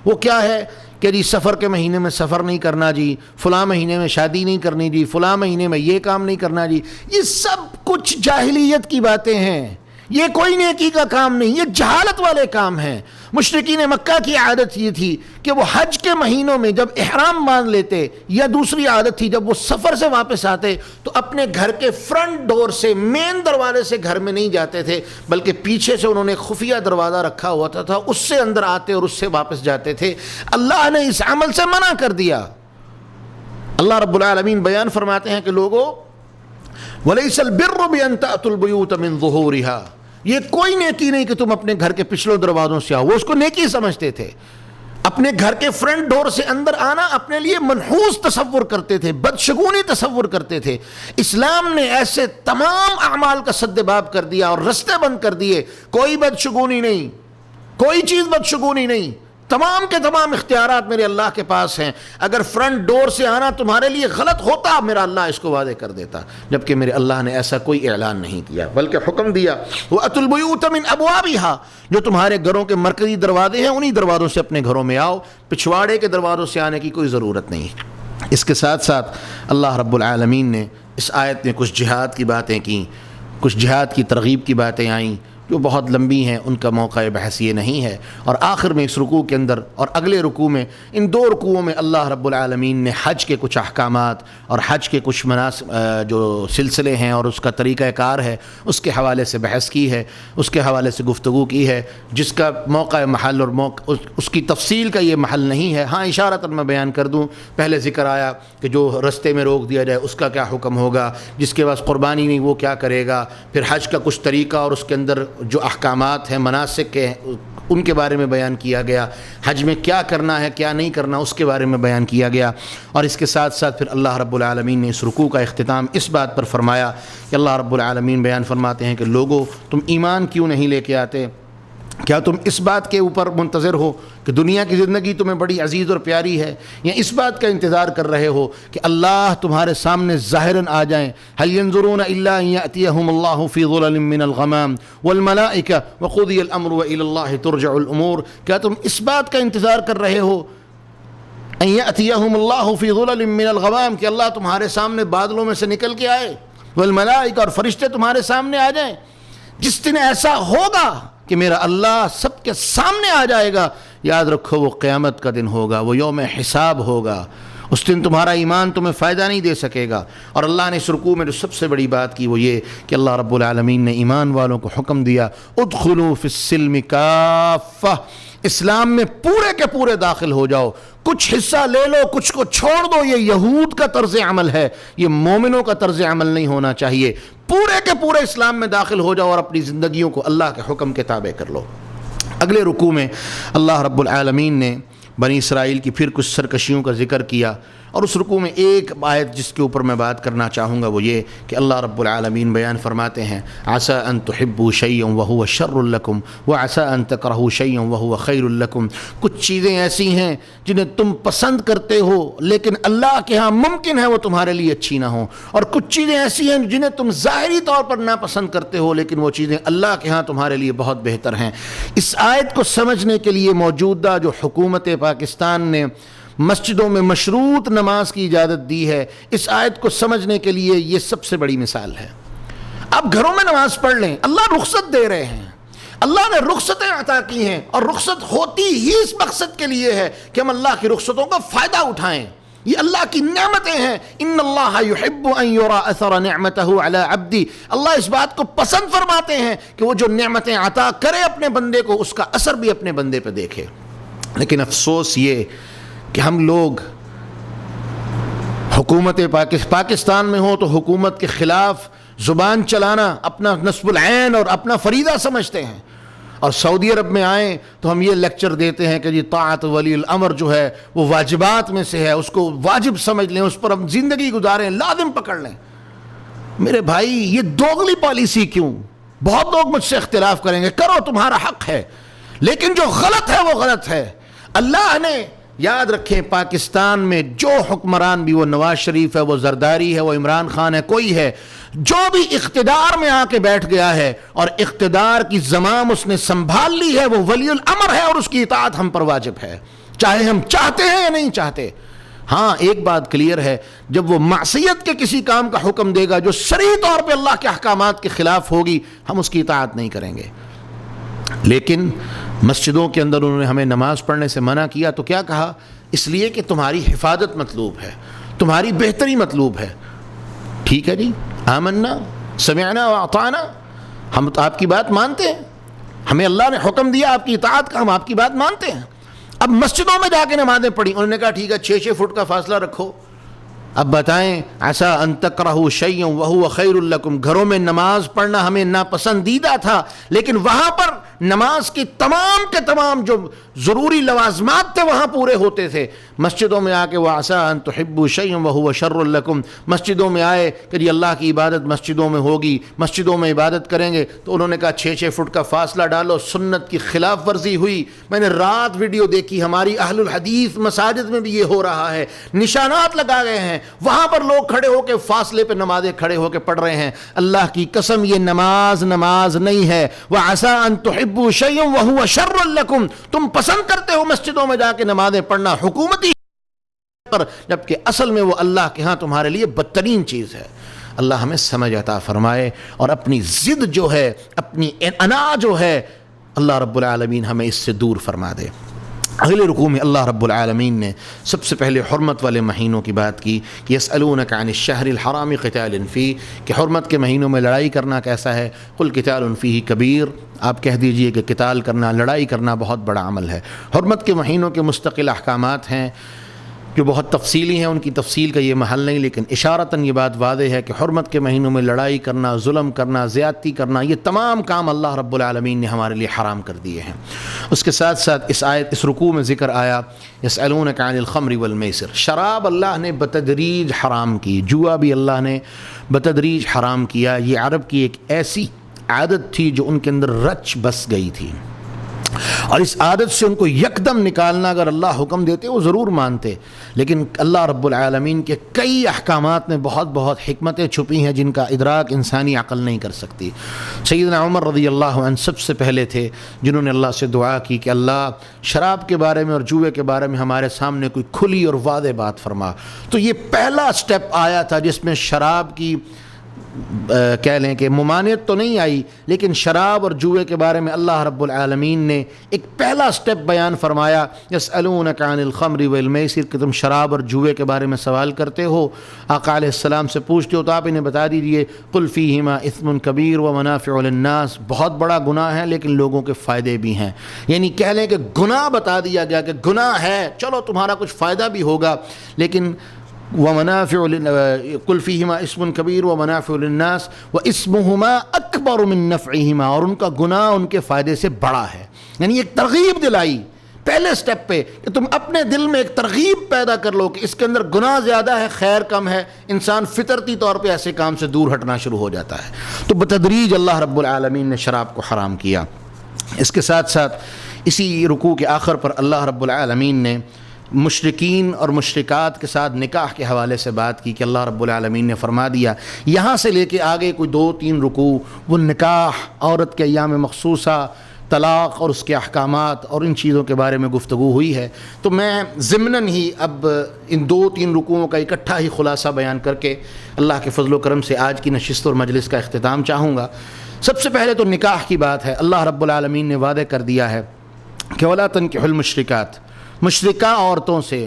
وہ کیا ہے کہ جی سفر کے مہینے میں سفر نہیں کرنا جی، فلاں مہینے میں شادی نہیں کرنی جی، فلاں مہینے میں یہ کام نہیں کرنا جی۔ یہ سب کچھ جاہلیت کی باتیں ہیں، یہ کوئی نیکی کا کام نہیں، یہ جہالت والے کام ہیں۔ مشرکین مکہ کی عادت یہ تھی کہ وہ حج کے مہینوں میں جب احرام باندھ لیتے، یا دوسری عادت تھی جب وہ سفر سے واپس آتے تو اپنے گھر کے فرنٹ ڈور سے، مین دروازے سے گھر میں نہیں جاتے تھے بلکہ پیچھے سے انہوں نے خفیہ دروازہ رکھا ہوا تھا، اس سے اندر آتے اور اس سے واپس جاتے تھے۔ اللہ نے اس عمل سے منع کر دیا۔ اللہ رب العالمین بیان فرماتے ہیں کہ لوگوں وَلَيْسَ الْبِرُّ بِأَن تَأْتُوا الْبُيُوتَ مِن ظُهُورِهَا، یہ کوئی نیکی نہیں کہ تم اپنے گھر کے پچھلوں دروازوں سے آؤ۔ وہ اس کو نیکی سمجھتے تھے، اپنے گھر کے فرنٹ ڈور سے اندر آنا اپنے لیے منحوس تصور کرتے تھے، بدشگونی تصور کرتے تھے۔ اسلام نے ایسے تمام اعمال کا سد باب کر دیا اور رستے بند کر دیے، کوئی بدشگونی نہیں، کوئی چیز بدشگونی نہیں، تمام کے تمام اختیارات میرے اللہ کے پاس ہیں۔ اگر فرنٹ ڈور سے آنا تمہارے لیے غلط ہوتا میرا اللہ اس کو واضح کر دیتا، جبکہ میرے اللہ نے ایسا کوئی اعلان نہیں کیا بلکہ حکم دیا وَأْتُوا الْبُيُوتَ مِنْ أَبْوَابِهَا، جو تمہارے گھروں کے مرکزی دروازے ہیں انہی دروازوں سے اپنے گھروں میں آؤ، پچھواڑے کے دروازوں سے آنے کی کوئی ضرورت نہیں۔ اس کے ساتھ ساتھ اللہ رب العالمین نے اس آیت میں کچھ جہاد کی باتیں کیں، کچھ جہاد کی ترغیب کی باتیں آئیں جو بہت لمبی ہیں، ان کا موقع بحث یہ نہیں ہے۔ اور آخر میں اس رکوع کے اندر اور اگلے رکوع میں، ان 2 رکوعوں میں اللہ رب العالمین نے حج کے کچھ احکامات اور حج کے کچھ جو سلسلے ہیں اور اس کا طریقہ کار ہے اس کے حوالے سے بحث کی ہے، اس کے حوالے سے گفتگو کی ہے، جس کا موقع محل اور اس کی تفصیل کا یہ محل نہیں ہے۔ ہاں اشارتاً میں بیان کر دوں، پہلے ذکر آیا کہ جو رستے میں روک دیا جائے اس کا کیا حکم ہوگا، جس کے پاس قربانی نہیں وہ کیا کرے گا، پھر حج کا کچھ طریقہ اور اس کے اندر جو احکامات ہیں، مناسک کے، ان کے بارے میں بیان کیا گیا، حج میں کیا کرنا ہے کیا نہیں کرنا اس کے بارے میں بیان کیا گیا۔ اور اس کے ساتھ ساتھ پھر اللہ رب العالمین نے اس رکوع کا اختتام اس بات پر فرمایا کہ اللہ رب العالمین بیان فرماتے ہیں کہ لوگوں تم ایمان کیوں نہیں لے کے آتے؟ کیا تم اس بات کے اوپر منتظر ہو کہ دنیا کی زندگی تمہیں بڑی عزیز اور پیاری ہے، یا اس بات کا انتظار کر رہے ہو کہ اللہ تمہارے سامنے ظاہراً آ جائیں؟ هل ينظرون الا ان ياتيهم الله في ظلل من الغمام والملائکہ وقضی الامر والى الله ترجع الامور؟ کیا تم اس بات کا انتظار کر رہے ہو ان ياتيهم الله في ظلل من الغمام کہ اللہ تمہارے سامنے بادلوں میں سے نکل کے آئے، والملائکہ اور فرشتے تمہارے سامنے آ جائیں؟ جس دن ایسا ہوگا کہ میرا اللہ سب کے سامنے آ جائے گا، یاد رکھو وہ قیامت کا دن ہوگا، وہ یوم حساب ہوگا۔ اس دن تمہارا ایمان تمہیں فائدہ نہیں دے سکے گا۔ اور اللہ نے اس رکوع میں جو سب سے بڑی بات کی وہ یہ کہ اللہ رب العالمین نے ایمان والوں کو حکم دیا ادخلوا فی السلم کافہ، اسلام میں پورے کے پورے داخل ہو جاؤ، کچھ حصہ لے لو کچھ کو چھوڑ دو۔ یہ یہود کا طرز عمل ہے، یہ مومنوں کا طرز عمل نہیں ہونا چاہیے۔ پورے کے پورے اسلام میں داخل ہو جاؤ اور اپنی زندگیوں کو اللہ کے حکم کے تابع کر لو۔ اگلے رکوع میں اللہ رب العالمین نے بنی اسرائیل کی پھر کچھ سرکشیوں کا ذکر کیا، اور اس رکوع میں ایک آیت جس کے اوپر میں بات کرنا چاہوں گا وہ یہ کہ اللہ رب العالمین بیان فرماتے ہیں عسى ان تحبوا شيئا وهو شر لكم وعسى ان تكرهوا شيئا وهو خير لكم۔ کچھ چیزیں ایسی ہیں جنہیں تم پسند کرتے ہو لیکن اللہ کے ہاں ممکن ہے وہ تمہارے لیے اچھی نہ ہوں، اور کچھ چیزیں ایسی ہیں جنہیں تم ظاہری طور پر ناپسند کرتے ہو لیکن وہ چیزیں اللہ کے ہاں تمہارے لیے بہت بہتر ہیں۔ اس آیت کو سمجھنے کے لیے موجودہ جو حکومت پاکستان نے مسجدوں میں مشروط نماز کی اجازت دی ہے، اس آیت کو سمجھنے کے لیے یہ سب سے بڑی مثال ہے۔ آپ گھروں میں نماز پڑھ لیں، اللہ رخصت دے رہے ہیں، اللہ نے رخصتیں عطا کی ہیں، اور رخصت ہوتی ہی اس مقصد کے لیے ہے کہ ہم اللہ کی رخصتوں کا فائدہ اٹھائیں۔ یہ اللہ کی نعمتیں ہیں۔ ان اللہ یحب ان یرا اثر نعمتہ علی عبدی، اللہ اس بات کو پسند فرماتے ہیں کہ وہ جو نعمتیں عطا کرے اپنے بندے کو اس کا اثر بھی اپنے بندے پہ دیکھے۔ لیکن افسوس یہ کہ ہم لوگ حکومت پاکستان میں ہو تو حکومت کے خلاف زبان چلانا اپنا نصب العین اور اپنا فریضہ سمجھتے ہیں، اور سعودی عرب میں آئیں تو ہم یہ لیکچر دیتے ہیں کہ جی طاعت ولی الامر جو ہے وہ واجبات میں سے ہے، اس کو واجب سمجھ لیں، اس پر ہم زندگی گزاریں، لازم پکڑ لیں۔ میرے بھائی یہ دوغلی پالیسی کیوں؟ بہت لوگ مجھ سے اختلاف کریں گے، کرو تمہارا حق ہے، لیکن جو غلط ہے وہ غلط ہے۔ اللہ نے یاد رکھیں پاکستان میں جو حکمران بھی، وہ نواز شریف ہے، وہ زرداری ہے، وہ عمران خان ہے، کوئی ہے، جو بھی اقتدار میں آ کے بیٹھ گیا ہے اور اقتدار کی زمام اس نے سنبھال لی ہے، وہ ولی الامر ہے اور اس کی اطاعت ہم پر واجب ہے، چاہے ہم چاہتے ہیں یا نہیں چاہتے۔ ہاں ایک بات کلیئر ہے، جب وہ معصیت کے کسی کام کا حکم دے گا جو صریح طور پہ اللہ کے احکامات کے خلاف ہوگی، ہم اس کی اطاعت نہیں کریں گے۔ لیکن مسجدوں کے اندر انہوں نے ہمیں نماز پڑھنے سے منع کیا، تو کیا کہا؟ اس لیے کہ تمہاری حفاظت مطلوب ہے، تمہاری بہتری مطلوب ہے۔ ٹھیک ہے جی، آمنا سمعنا واطعنا، ہم تو آپ کی بات مانتے ہیں، ہمیں اللہ نے حکم دیا آپ کی اطاعت کا، ہم آپ کی بات مانتے ہیں۔ اب مسجدوں میں جا کے نمازیں پڑھی، انہوں نے کہا ٹھیک ہے 6 فٹ کا فاصلہ رکھو۔ اب بتائیں عسى ان تکرہوا شیئا وہو خیر لکم، گھروں میں نماز پڑھنا ہمیں ناپسندیدہ تھا، لیکن وہاں پر نماز کی تمام کے تمام جو ضروری لوازمات تھے وہاں پورے ہوتے تھے۔ مسجدوں میں آ کے وعسى ان تحبوا شیئا وہو شر لکم، مسجدوں میں آئے کہ جی اللہ کی عبادت مسجدوں میں ہوگی، مسجدوں میں عبادت کریں گے، تو انہوں نے کہا 6 فٹ کا فاصلہ ڈالو، سنت کی خلاف ورزی ہوئی۔ میں نے رات ویڈیو دیکھی، ہماری اہل الحدیث مساجد میں بھی یہ ہو رہا ہے، نشانات لگا گئے ہیں، وہاں پر لوگ کھڑے ہو کے فاصلے پہ نمازیں کھڑے ہو کے پڑھ رہے ہیں۔ اللہ کی قسم یہ نماز نہیں ہے۔ وعسى ان تحبوا شيئا وهو شر لكم، تم پسند کرتے ہو مسجدوں میں جا کے نمازیں پڑھنا حکومتی پر، جبکہ اصل میں وہ اللہ کے ہاں تمہارے لیے بدترین چیز ہے۔ اللہ ہمیں سمجھ عطا فرمائے، اور اپنی ضد جو ہے، اپنی انا جو ہے، اللہ رب العالمین ہمیں اس سے دور فرما دے۔ اگلے رکوع میں اللہ رب العالمین نے سب سے پہلے حرمت والے مہینوں کی بات کی کہ یسألونک عن الشہر الحرام قتال فیہ، کہ حرمت کے مہینوں میں لڑائی کرنا کیسا ہے؟ قل قتال فیہ کبیر، آپ کہہ دیجئے کہ قتال کرنا، لڑائی کرنا بہت بڑا عمل ہے۔ حرمت کے مہینوں کے مستقل احکامات ہیں جو بہت تفصیلی ہیں، ان کی تفصیل کا یہ محل نہیں، لیکن اشارتاً یہ بات واضح ہے کہ حرمت کے مہینوں میں لڑائی کرنا، ظلم کرنا، زیادتی کرنا، یہ تمام کام اللہ رب العالمین نے ہمارے لیے حرام کر دیے ہیں۔ اس کے ساتھ ساتھ اس رکوع میں ذکر آیا یسألونک عن الخمر والمیسر، شراب اللہ نے بتدریج حرام کی، جوا بھی اللہ نے بتدریج حرام کیا۔ یہ عرب کی ایک ایسی عادت تھی جو ان کے اندر رچ بس گئی تھی۔ اور اس عادت سے ان کو یکدم نکالنا اگر اللہ حکم دیتے وہ ضرور مانتے، لیکن اللہ رب العالمین کے کئی احکامات میں بہت بہت حکمتیں چھپی ہیں جن کا ادراک انسانی عقل نہیں کر سکتی۔ سیدنا عمر رضی اللہ عنہ سب سے پہلے تھے جنہوں نے اللہ سے دعا کی کہ اللہ شراب کے بارے میں اور جوئے کے بارے میں ہمارے سامنے کوئی کھلی اور واضح بات فرما۔ تو یہ پہلا سٹیپ آیا تھا جس میں شراب کی کہہ لیں کہ ممانعت تو نہیں آئی، لیکن شراب اور جوئے کے بارے میں اللہ رب العالمین نے ایک پہلا سٹیپ بیان فرمایا، یسألونک عن الخمر والمیسر، کہ تم شراب اور جوئے کے بارے میں سوال کرتے ہو، آقا علیہ السلام سے پوچھتے ہو تو آپ انہیں بتا دیجئے قل فیہما اثم کبیر ومنافع للناس، بہت بڑا گناہ ہے لیکن لوگوں کے فائدے بھی ہیں۔ یعنی کہہ لیں کہ گناہ بتا دیا گیا کہ گناہ ہے، چلو تمہارا کچھ فائدہ بھی ہوگا، لیکن ومنافع قل فیہما اسم کبیر ومنافع للناس واسمہما اکبر من نفعہما، اور ان کا گناہ ان کے فائدے سے بڑا ہے۔ یعنی ایک ترغیب دلائی پہلے سٹیپ پہ کہ تم اپنے دل میں ایک ترغیب پیدا کر لو کہ اس کے اندر گناہ زیادہ ہے، خیر کم ہے، انسان فطرتی طور پہ ایسے کام سے دور ہٹنا شروع ہو جاتا ہے۔ تو بتدریج اللہ رب العالمین نے شراب کو حرام کیا۔ اس کے ساتھ ساتھ اسی رکوع کے آخر پر اللہ رب العالمین نے مشرکین اور مشرکات کے ساتھ نکاح کے حوالے سے بات کی کہ اللہ رب العالمین نے فرما دیا، یہاں سے لے کے آگے کوئی 2-3 رکوع وہ نکاح، عورت کے ایام مخصوصہ، طلاق اور اس کے احکامات اور ان چیزوں کے بارے میں گفتگو ہوئی ہے۔ تو میں ضمناً ہی اب ان 2-3 رکوعوں کا اکٹھا ہی خلاصہ بیان کر کے اللہ کے فضل و کرم سے آج کی نشست اور مجلس کا اختتام چاہوں گا۔ سب سے پہلے تو نکاح کی بات ہے۔ اللہ رب العالمین نے وعدہ کر دیا ہے کہ وَلَا تَنكِحُوا الْمُشْرِكَاتِ، مشرکہ عورتوں سے،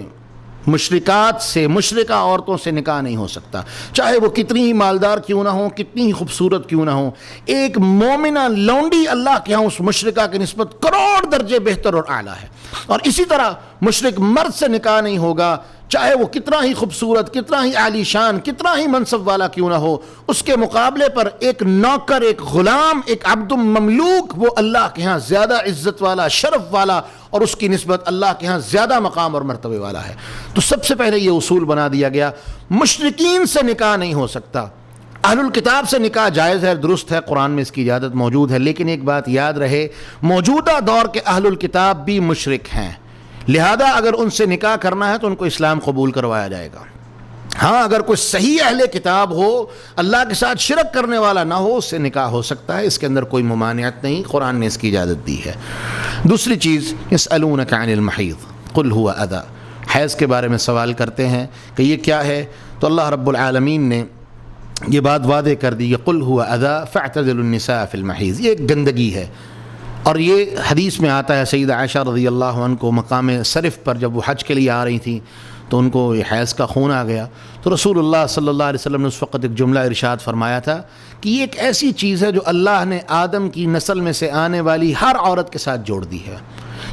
مشرکات سے، مشرکہ عورتوں سے نکاح نہیں ہو سکتا، چاہے وہ کتنی ہی مالدار کیوں نہ ہوں، کتنی ہی خوبصورت کیوں نہ ہوں۔ ایک مومنہ لونڈی اللہ کے ہاں اس مشرکہ کی نسبت کروڑ درجے بہتر اور اعلیٰ ہے۔ اور اسی طرح مشرک مرد سے نکاح نہیں ہوگا، چاہے وہ کتنا ہی خوبصورت، کتنا ہی عالی شان، کتنا ہی منصب والا کیوں نہ ہو، اس کے مقابلے پر ایک نوکر، ایک غلام، ایک عبد مملوک وہ اللہ کے ہاں زیادہ عزت والا، شرف والا، اور اس کی نسبت اللہ کے ہاں زیادہ مقام اور مرتبے والا ہے۔ تو سب سے پہلے یہ اصول بنا دیا گیا، مشرکین سے نکاح نہیں ہو سکتا۔ اہل الکتاب سے نکاح جائز ہے، درست ہے، قرآن میں اس کی اجازت موجود ہے، لیکن ایک بات یاد رہے، موجودہ دور کے اہل الکتاب بھی مشرک ہیں، لہذا اگر ان سے نکاح کرنا ہے تو ان کو اسلام قبول کروایا جائے گا۔ ہاں اگر کوئی صحیح اہل کتاب ہو، اللہ کے ساتھ شرک کرنے والا نہ ہو، اس سے نکاح ہو سکتا ہے، اس کے اندر کوئی ممانعت نہیں، قرآن نے اس کی اجازت دی ہے۔ دوسری چیز، یسألونک عن المحیض قل هو اذی، حیض کے بارے میں سوال کرتے ہیں کہ یہ کیا ہے، تو اللہ رب العالمین نے یہ بات واضح کر دی کہ قل هو اذی فاعتزلوا النساء فی المحیض، یہ ایک گندگی ہے۔ اور یہ حدیث میں آتا ہے، سیدہ عائشہ رضی اللہ عنہ کو مقام صرف پر جب وہ حج کے لیے آ رہی تھیں تو ان کو یہ حیض کا خون آ گیا، تو رسول اللہ صلی اللہ علیہ وسلم نے اس وقت ایک جملہ ارشاد فرمایا تھا کہ یہ ایک ایسی چیز ہے جو اللہ نے آدم کی نسل میں سے آنے والی ہر عورت کے ساتھ جوڑ دی ہے۔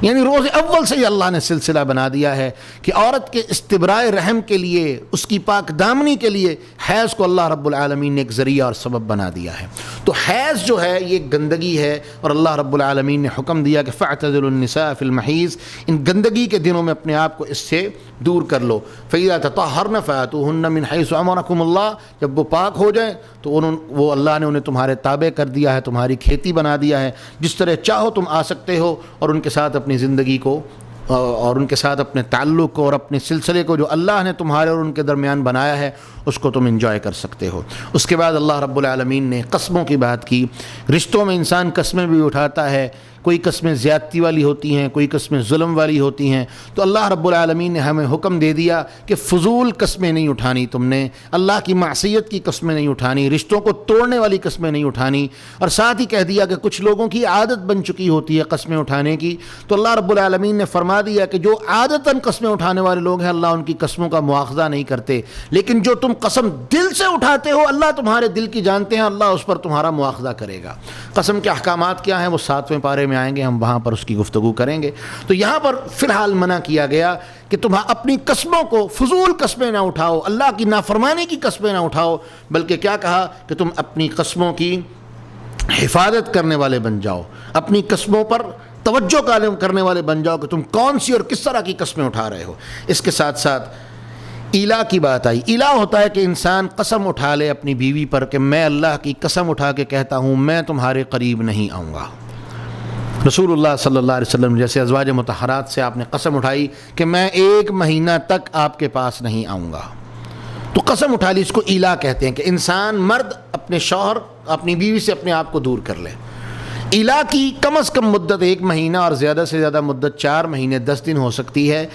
یعنی روز اول سے ہی اللہ نے سلسلہ بنا دیا ہے کہ عورت کے استبراء رحم کے لیے، اس کی پاک دامنی کے لیے حیض کو اللہ رب العالمین نے ایک ذریعہ اور سبب بنا دیا ہے۔ تو حیض جو ہے یہ گندگی ہے، اور اللہ رب العالمین نے حکم دیا کہ فاعتزلوا النساء فی المحیض، ان گندگی کے دنوں میں اپنے آپ کو اس سے دور کر لو۔ فَإِذَا تَطَهَّرْنَ فَأْتُوهُنَّ مِنْ حَيْثُ أَمَرَكُمُ اللَّهُ، جب وہ پاک ہو جائیں تو وہ اللہ نے انہیں تمہارے تابع کر دیا ہے، تمہاری کھیتی بنا دیا ہے، جس طرح چاہو تم آ سکتے ہو، اور ان کے ساتھ اپنی زندگی کو اور ان کے ساتھ اپنے تعلق کو اور اپنے سلسلے کو جو اللہ نے تمہارے اور ان کے درمیان بنایا ہے اس کو تم انجوائے کر سکتے ہو۔ اس کے بعد اللہ رب العالمین نے قسموں کی بات کی۔ رشتوں میں انسان قسمیں بھی اٹھاتا ہے، کوئی قسمیں زیادتی والی ہوتی ہیں، کوئی قسمیں ظلم والی ہوتی ہیں، تو اللہ رب العالمین نے ہمیں حکم دے دیا کہ فضول قسمیں نہیں اٹھانی، تم نے اللہ کی معصیت کی قسمیں نہیں اٹھانی، رشتوں کو توڑنے والی قسمیں نہیں اٹھانی، اور ساتھ ہی کہہ دیا کہ کچھ لوگوں کی عادت بن چکی ہوتی ہے قسمیں اٹھانے کی، تو اللہ رب العالمین نے فرما دیا کہ جو عادتاً قسمیں اٹھانے والے لوگ ہیں اللہ ان کی قسموں کا مواخذہ نہیں کرتے، لیکن جو تم قسم دل سے اٹھاتے ہو اللہ تمہارے دل کی جانتے ہیں، اللہ اس پر تمہارا مواخذہ کرے گا۔ قسم کے احکامات کیا ہیں وہ 7ویں پارے میں آئیں گے، ہم وہاں پر اس کی گفتگو کریں گے۔ تو یہاں پر فی الحال منع کیا گیا کہ تم اپنی قسموں کو، فضول قسمیں نہ اٹھاؤ، اللہ کی نافرمانی کی قسمیں نہ اٹھاؤ، بلکہ کیا کہا کہ تم اپنی قسموں کی حفاظت کرنے والے بن جاؤ، اپنی قسموں پر توجہ کرنے والے بن جاؤ کہ تم کون سی اور کس طرح کی قسمیں اٹھا رہے ہو۔ اس کے ساتھ ساتھ ایلا کی بات آئی۔ ایلا ہوتا ہے کہ انسان قسم اٹھا لے اپنی بیوی پر کہ میں اللہ کی قسم اٹھا کے کہتا ہوں میں تمہارے قریب نہیں آؤں گا، رسول اللہ صلی اللہ علیہ وسلم جیسے ازواج مطہرات سے آپ نے قسم اٹھائی کہ میں 1 مہینہ تک آپ کے پاس نہیں آؤں گا، تو قسم اٹھا لی، اس کو ایلا کہتے ہیں کہ انسان مرد اپنے شوہر اپنی بیوی سے اپنے آپ کو دور کر لے۔ ایلا کی کم از کم مدت 1 مہینہ اور زیادہ سے زیادہ مدت 4 مہینے 10 دن ہو سکتی ہے۔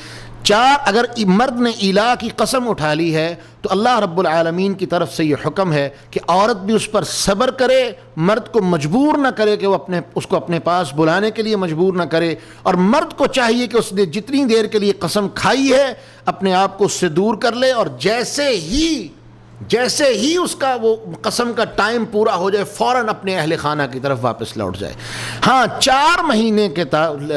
اگر مرد نے ایلا کی قسم اٹھا لی ہے تو اللہ رب العالمین کی طرف سے یہ حکم ہے کہ عورت بھی اس پر صبر کرے، مرد کو مجبور نہ کرے کہ وہ اس کو اپنے پاس بلانے کے لیے مجبور نہ کرے، اور مرد کو چاہیے کہ اس نے جتنی دیر کے لیے قسم کھائی ہے اپنے آپ کو اس سے دور کر لے، اور جیسے ہی اس کا وہ قسم کا ٹائم پورا ہو جائے فوراً اپنے اہل خانہ کی طرف واپس لوٹ جائے۔ ہاں 4 مہینے کے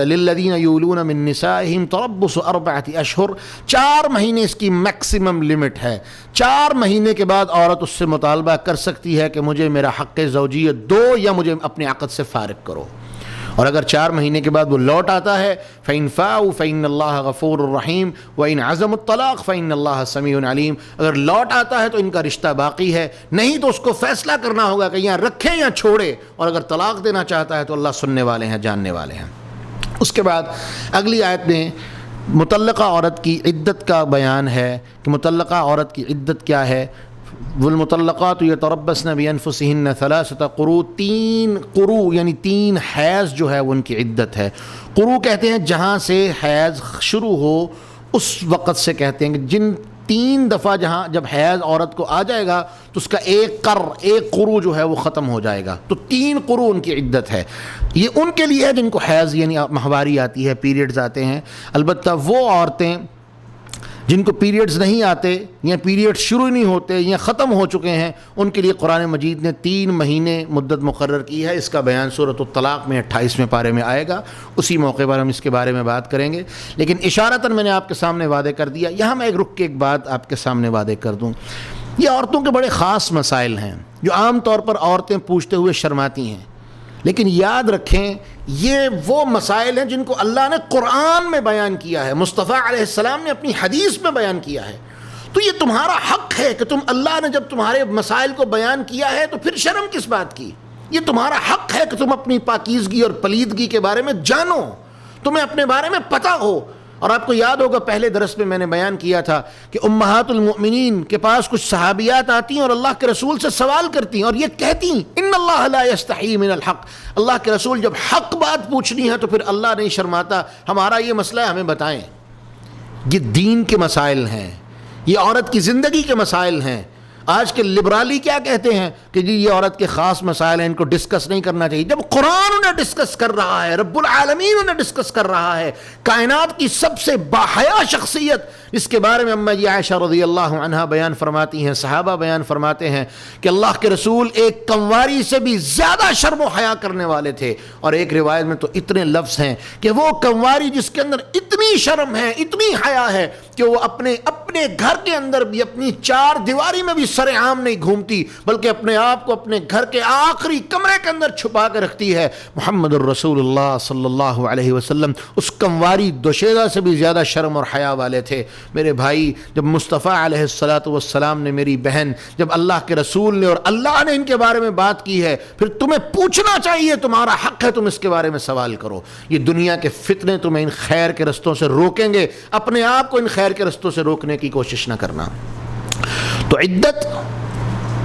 للذین یولون من نسائہم تربص 4 اشہر، 4 مہینے اس کی میکسیمم لمٹ ہے۔ 4 مہینے کے بعد عورت اس سے مطالبہ کر سکتی ہے کہ مجھے میرا حق زوجیت دو یا مجھے اپنے عقد سے فارغ کرو، اور اگر 4 مہینے کے بعد وہ لوٹ آتا ہے فَإِن فَاءُوا فَإِنَّ اللَّهَ غَفُورٌ رَحِيمٌ وَإِنْ عَزَمُوا الطَّلَاقَ فَإِنَّ اللَّهَ سَمِيعٌ عَلِيمٌ۔ اگر لوٹ آتا ہے تو ان کا رشتہ باقی ہے، نہیں تو اس کو فیصلہ کرنا ہوگا کہ یا رکھے یا چھوڑے، اور اگر طلاق دینا چاہتا ہے تو اللہ سننے والے ہیں، جاننے والے ہیں۔ اس کے بعد اگلی آیت میں مطلقہ عورت کی عدت کا بیان ہے کہ مطلقہ عورت کی عدت کیا ہے۔ والمطلقات یتربصن بانفسہن 3 قروء، 3 قروء یعنی 3 حیض جو ہے وہ ان کی عدت ہے۔ قروء کہتے ہیں جہاں سے حیض شروع ہو اس وقت سے کہتے ہیں کہ جن 3 دفعہ جب حیض عورت کو آ جائے گا تو اس کا ایک قروء جو ہے وہ ختم ہو جائے گا، تو 3 قروء ان کی عدت ہے۔ یہ ان کے لیے ہے جن کو حیض یعنی ماہواری آتی ہے، پیریڈز آتے ہیں۔ البتہ وہ عورتیں جن کو پیریڈز نہیں آتے یا پیریڈ شروع نہیں ہوتے یا ختم ہو چکے ہیں، ان کے لیے قرآن مجید نے 3 مہینے مدت مقرر کی ہے۔ اس کا بیان سورۃ الطلاق میں 28ویں پارے میں آئے گا، اسی موقع پر ہم اس کے بارے میں بات کریں گے، لیکن اشارتاً میں نے آپ کے سامنے وعدے کر دیا۔ یہاں میں ایک بات آپ کے سامنے وعدے کر دوں، یہ عورتوں کے بڑے خاص مسائل ہیں جو عام طور پر عورتیں پوچھتے ہوئے شرماتی ہیں، لیکن یاد رکھیں یہ وہ مسائل ہیں جن کو اللہ نے قرآن میں بیان کیا ہے، مصطفیٰ علیہ السلام نے اپنی حدیث میں بیان کیا ہے، تو یہ تمہارا حق ہے کہ اللہ نے جب تمہارے مسائل کو بیان کیا ہے تو پھر شرم کس بات کی؟ یہ تمہارا حق ہے کہ تم اپنی پاکیزگی اور پلیدگی کے بارے میں جانو، تمہیں اپنے بارے میں پتہ ہو۔ اور آپ کو یاد ہوگا پہلے درس میں نے بیان کیا تھا کہ امہات المؤمنین کے پاس کچھ صحابیات آتی ہیں اور اللہ کے رسول سے سوال کرتی ہیں اور یہ کہتی ہیں ان اللہ لا یستحی من الحق، اللہ کے رسول جب حق بات پوچھنی ہے تو پھر اللہ نہیں شرماتا، ہمارا یہ مسئلہ ہے، ہمیں بتائیں۔ یہ دین کے مسائل ہیں، یہ عورت کی زندگی کے مسائل ہیں۔ آج کے لبرالی کیا کہتے ہیں کہ جی یہ عورت کے خاص مسائل ہیں، ان کو ڈسکس نہیں کرنا چاہیے، جب قرآن انہیں ڈسکس کر رہا ہے، رب العالمین انہیں ڈسکس کر رہا ہے۔ کائنات کی سب سے باحیا شخصیت اس کے بارے میں اما عائشہ رضی اللہ عنہا بیان فرماتی ہیں، صحابہ بیان فرماتے ہیں کہ اللہ کے رسول ایک کنواری سے بھی زیادہ شرم و حیا کرنے والے تھے، اور ایک روایت میں تو اتنے لفظ ہیں کہ وہ کنواری جس کے اندر اتنی شرم ہے، اتنی حیا ہے کہ وہ اپنے گھر کے اندر بھی اپنی 4 دیواری میں بھی سر عام نہیں گھومتی، بلکہ اپنے آپ کو اپنے گھر کے آخری کمرے کے اندر چھپا کے رکھتی ہے۔ محمد الرسول اللہ صلی اللہ علیہ وسلم اس کنواری دوشیزہ سے بھی زیادہ شرم اور حیا والے تھے۔ میرے بھائی، جب مصطفیٰ علیہ السلام نے، میری بہن، جب اللہ کے رسول نے اور اللہ نے ان کے بارے میں بات کی ہے، پھر تمہیں پوچھنا چاہیے، تمہارا حق ہے تم اس کے بارے میں سوال کرو۔ یہ دنیا کے فتنے تمہیں ان خیر کے رستوں سے روکیں گے، اپنے آپ کو ان خیر کے رستوں سے روکنے کی کوشش نہ کرنا۔ تو عدت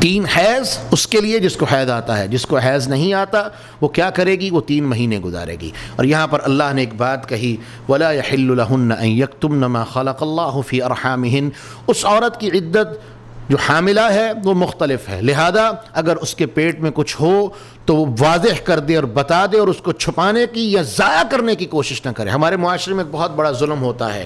3 حیض اس کے لیے جس کو حیض آتا ہے، جس کو حیض نہیں آتا وہ کیا کرے گی؟ وہ 3 مہینے گزارے گی۔ اور یہاں پر اللہ نے ایک بات کہی وَلَا يَحِلُّ لَهُنَّ أَن يَكْتُمْنَ مَا خَلَقَ اللَّهُ فِي أَرْحَامِهِنَّ۔ اس عورت کی عدت جو حاملہ ہے وہ مختلف ہے، لہذا اگر اس کے پیٹ میں کچھ ہو تو وہ واضح کر دے اور بتا دے، اور اس کو چھپانے کی یا ضائع کرنے کی کوشش نہ کرے۔ ہمارے معاشرے میں ایک بہت بڑا ظلم ہوتا ہے،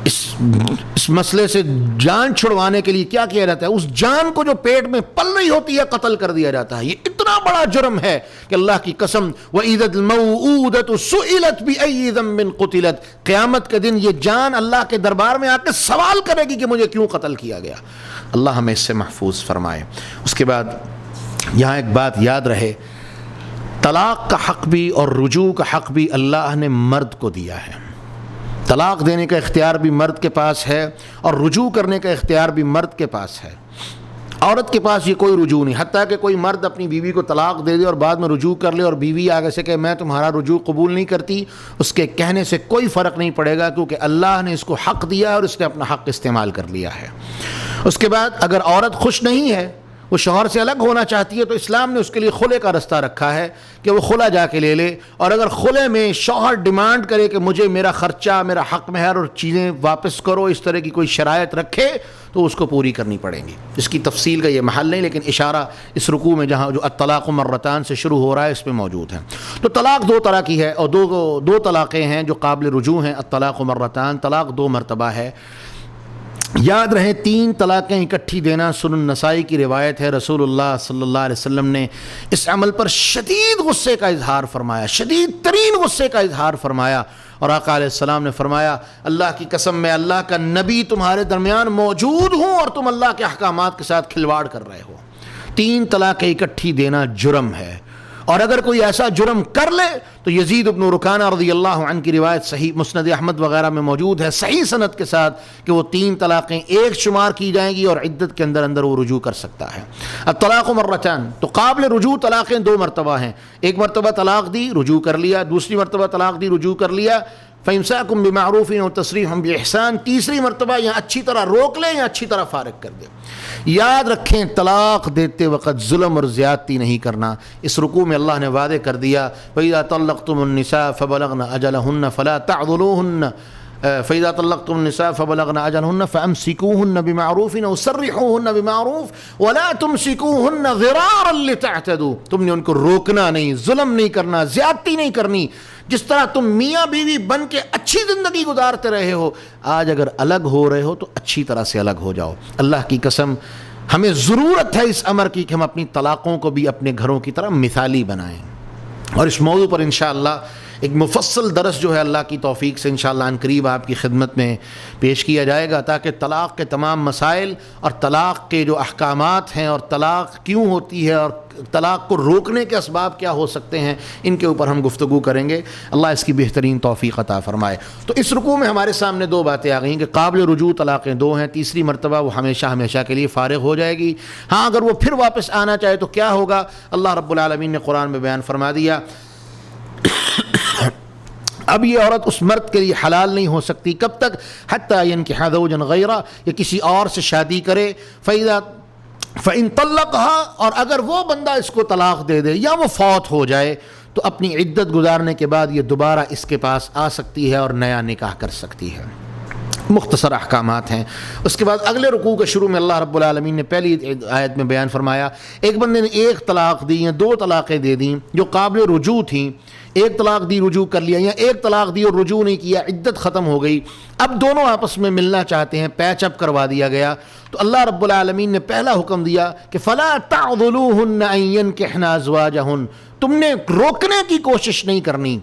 اس مسئلے سے جان چھڑوانے کے لیے کیا کیا جاتا ہے؟ اس جان کو جو پیٹ میں پل رہی ہوتی ہے قتل کر دیا جاتا ہے۔ یہ اتنا بڑا جرم ہے کہ اللہ کی قسم وَإِذَا الْمَوْءُودَةُ سُئِلَتْ بِأَيِّ ذَنبٍ قُتِلَتْ، قیامت کے دن یہ جان اللہ کے دربار میں آ کے سوال کرے گی کہ مجھے کیوں قتل کیا گیا۔ اللہ ہمیں اس سے محفوظ فرمائے۔ اس کے بعد یہاں ایک بات یاد رہے، طلاق کا حق بھی اور رجوع کا حق بھی اللہ نے مرد کو دیا ہے۔ طلاق دینے کا اختیار بھی مرد کے پاس ہے اور رجوع کرنے کا اختیار بھی مرد کے پاس ہے۔ عورت کے پاس یہ کوئی رجوع نہیں، حتیٰ کہ کوئی مرد اپنی بیوی کو طلاق دے دے اور بعد میں رجوع کر لے اور بیوی آگے سے کہ میں تمہارا رجوع قبول نہیں کرتی، اس کے کہنے سے کوئی فرق نہیں پڑے گا، کیونکہ اللہ نے اس کو حق دیا ہے اور اس نے اپنا حق استعمال کر لیا ہے۔ اس کے بعد اگر عورت خوش نہیں ہے، وہ شوہر سے الگ ہونا چاہتی ہے، تو اسلام نے اس کے لیے خلع کا رستہ رکھا ہے کہ وہ خلع جا کے لے لے، اور اگر خلع میں شوہر ڈیمانڈ کرے کہ مجھے میرا خرچہ، میرا حق مہر اور چیزیں واپس کرو، اس طرح کی کوئی شرائط رکھے تو اس کو پوری کرنی پڑیں گی۔ اس کی تفصیل کا یہ محل نہیں، لیکن اشارہ اس رکوع میں جہاں جو الطلاق مرتان سے شروع ہو رہا ہے اس میں موجود ہے۔ تو طلاق دو طرح کی ہے، اور دو طلاقیں ہیں جو قابل رجوع ہیں۔ الطلاق مرتان، طلاق دو مرتبہ ہے۔ یاد رہے 3 طلاقیں اکٹھی دینا سنن نسائی کی روایت ہے۔ رسول اللہ صلی اللہ علیہ وسلم نے اس عمل پر شدید غصے کا اظہار فرمایا، شدید ترین غصے کا اظہار فرمایا، اور آقا علیہ السلام نے فرمایا اللہ کی قسم میں اللہ کا نبی تمہارے درمیان موجود ہوں اور تم اللہ کے احکامات کے ساتھ کھلواڑ کر رہے ہو۔ 3 طلاقیں اکٹھی دینا جرم ہے، اور اگر کوئی ایسا جرم کر لے تو یزید بن رکانہ رضی اللہ عنہ کی روایت صحیح مسند احمد وغیرہ میں موجود ہے صحیح سند کے ساتھ کہ وہ 3 طلاقیں ایک شمار کی جائیں گی اور عدت کے اندر اندر وہ رجوع کر سکتا ہے۔ الطلاق مرتان، تو قابل رجوع طلاقیں 2 مرتبہ ہیں۔ ایک مرتبہ طلاق دی، رجوع کر لیا، دوسری مرتبہ طلاق دی، رجوع کر لیا، فَإِمْسَاكُمْ بِمَعْرُوفٍ وَتَسْرِيحٌ بِإِحْسَان، تیسری مرتبہ یا اچھی طرح روک لیں یا اچھی طرح فارغ کر دیں۔ یاد رکھیں طلاق دیتے وقت ظلم اور زیادتی نہیں کرنا۔ اس رکوع میں اللہ نے وعدے کر دیا وَإِذَا طَلَّقْتُمُ النِّسَاءَ فَبَلَغْنَ أَجَلَهُنَّ فَلَا تَعْضُلُوهُنَّ فَإِذَا طَلَّقْتُمُ النِّسَاءَ فَبَلَغْنَ أَجَلَهُنَّ فَأَمْسِكُوهُنَّ بِمَعْرُوفٍ أَوْ سَرِّحُوهُنَّ بِمَعْرُوفٍ وَلَا تُمْسِكُوهُنَّ ضِرَارًا لِتَعْتَدُوا، تم نے ان کو روکنا نہیں، ظلم نہیں کرنا، زیادتی نہیں کرنی۔ جس طرح تم میاں بیوی بن کے اچھی زندگی گزارتے رہے ہو، آج اگر الگ ہو رہے ہو تو اچھی طرح سے الگ ہو جاؤ۔ اللہ کی قسم ہمیں ضرورت ہے اس امر کی کہ ہم اپنی طلاقوں کو بھی اپنے گھروں کی طرح مثالی بنائیں، اور اس موضوع پر انشاءاللہ ایک مفصل درس جو ہے اللہ کی توفیق سے انشاءاللہ ان قریب آپ کی خدمت میں پیش کیا جائے گا، تاکہ طلاق کے تمام مسائل اور طلاق کے جو احکامات ہیں اور طلاق کیوں ہوتی ہے اور طلاق کو روکنے کے اسباب کیا ہو سکتے ہیں، ان کے اوپر ہم گفتگو کریں گے۔ اللہ اس کی بہترین توفیق عطا فرمائے۔ تو اس رکوع میں ہمارے سامنے 2 باتیں آ گئیں کہ قابل رجوع طلاقیں 2 ہیں، تیسری مرتبہ وہ ہمیشہ ہمیشہ کے لیے فارغ ہو جائے گی۔ ہاں اگر وہ پھر واپس آنا چاہے تو کیا ہوگا؟ اللہ رب العالمین نے قرآن میں بیان فرما دیا اب یہ عورت اس مرد کے لیے حلال نہیں ہو سکتی، کب تک؟ حتیٰ ينکح زوجا غیرہ، یا کسی اور سے شادی کرے۔ فَإِن طَلَّقَهَا، اور اگر وہ بندہ اس کو طلاق دے دے یا وہ فوت ہو جائے تو اپنی عدت گزارنے کے بعد یہ دوبارہ اس کے پاس آ سکتی ہے اور نیا نکاح کر سکتی ہے۔ مختصر احکامات ہیں۔ اس کے بعد اگلے رکوع کے شروع میں اللہ رب العالمین نے پہلی آیت میں بیان فرمایا ایک بندے نے 1 طلاق دی یا 2 طلاقیں دے دیں جو قابل رجوع تھیں، 1 طلاق دی رجوع کر لیا، یا 1 طلاق دی اور رجوع نہیں کیا، عدت ختم ہو گئی، اب دونوں آپس میں ملنا چاہتے ہیں، پیچ اپ کروا دیا گیا، تو اللہ رب العالمین نے پہلا حکم دیا کہ فَلَا تَعْضُلُوهُنَّ أَن يَنكِحْنَ أَزْوَاجَهُنَّ، تم نے روکنے کی کوشش نہیں کرنی۔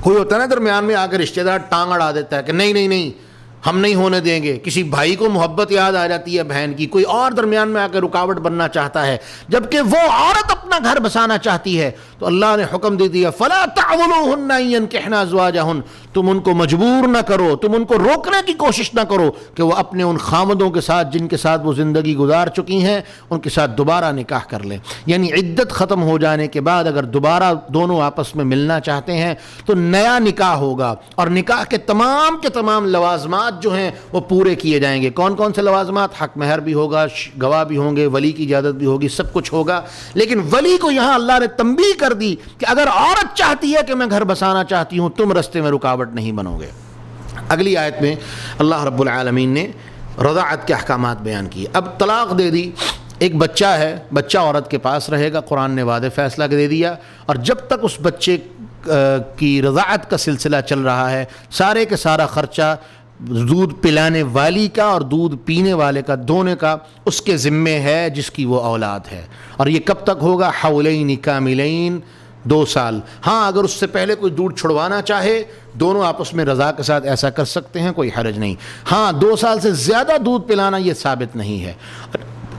کوئی ہوتا ہے نا درمیان میں آ کے رشتہ دار ٹانگ اڑا دیتا ہے کہ نہیں ہم نہیں ہونے دیں گے، کسی بھائی کو محبت یاد آ جاتی ہے بہن کی، کوئی اور درمیان میں آ کے رکاوٹ بننا چاہتا ہے، جبکہ وہ عورت اپنا گھر بسانا چاہتی ہے، تو اللہ نے حکم دے دیا فَلَا تَعْضُلُوهُنَّ أَن يَنكِحْنَ أَزْوَاجَهُنَّ، تم ان کو مجبور نہ کرو، تم ان کو روکنے کی کوشش نہ کرو کہ وہ اپنے ان خامدوں کے ساتھ جن کے ساتھ وہ زندگی گزار چکی ہیں ان کے ساتھ دوبارہ نکاح کر لیں۔ یعنی عدت ختم ہو جانے کے بعد اگر دوبارہ دونوں آپس میں ملنا چاہتے ہیں تو نیا نکاح ہوگا، اور نکاح کے تمام لوازمات جو ہیں وہ پورے کیے جائیں گے۔ کون کون سے لوازمات؟ حق مہر بھی ہوگا، گواہ بھی ہوں گے، ولی کی اجازت بھی ہوگی، سب کچھ ہوگا، لیکن ولی کو یہاں اللہ نے تنبیہ کر دی کہ اگر عورت چاہتی ہے کہ میں گھر بسانا چاہتی ہوں، تم رستے میں رکاوٹ نہیں بنو گے۔ اگلی آیت میں اللہ رب العالمین نے رضاعت کے احکامات بیان کیے۔ اب طلاق دے دی، ایک بچہ ہے، بچہ عورت کے پاس رہے گا، قرآن نے واضح فیصلہ دے دیا، اور جب تک اس بچے کی رضاعت کا سلسلہ چل رہا ہے سارے کے سارا خرچہ دودھ پلانے والی کا اور دودھ پینے والے کا دونوں کا اس کے ذمے ہے جس کی وہ اولاد ہے، اور یہ کب تک ہوگا؟ حولین کاملین، 2 سال۔ ہاں اگر اس سے پہلے کوئی دودھ چھڑوانا چاہے دونوں آپس میں رضا کے ساتھ ایسا کر سکتے ہیں، کوئی حرج نہیں۔ ہاں 2 سال سے زیادہ دودھ پلانا یہ ثابت نہیں ہے،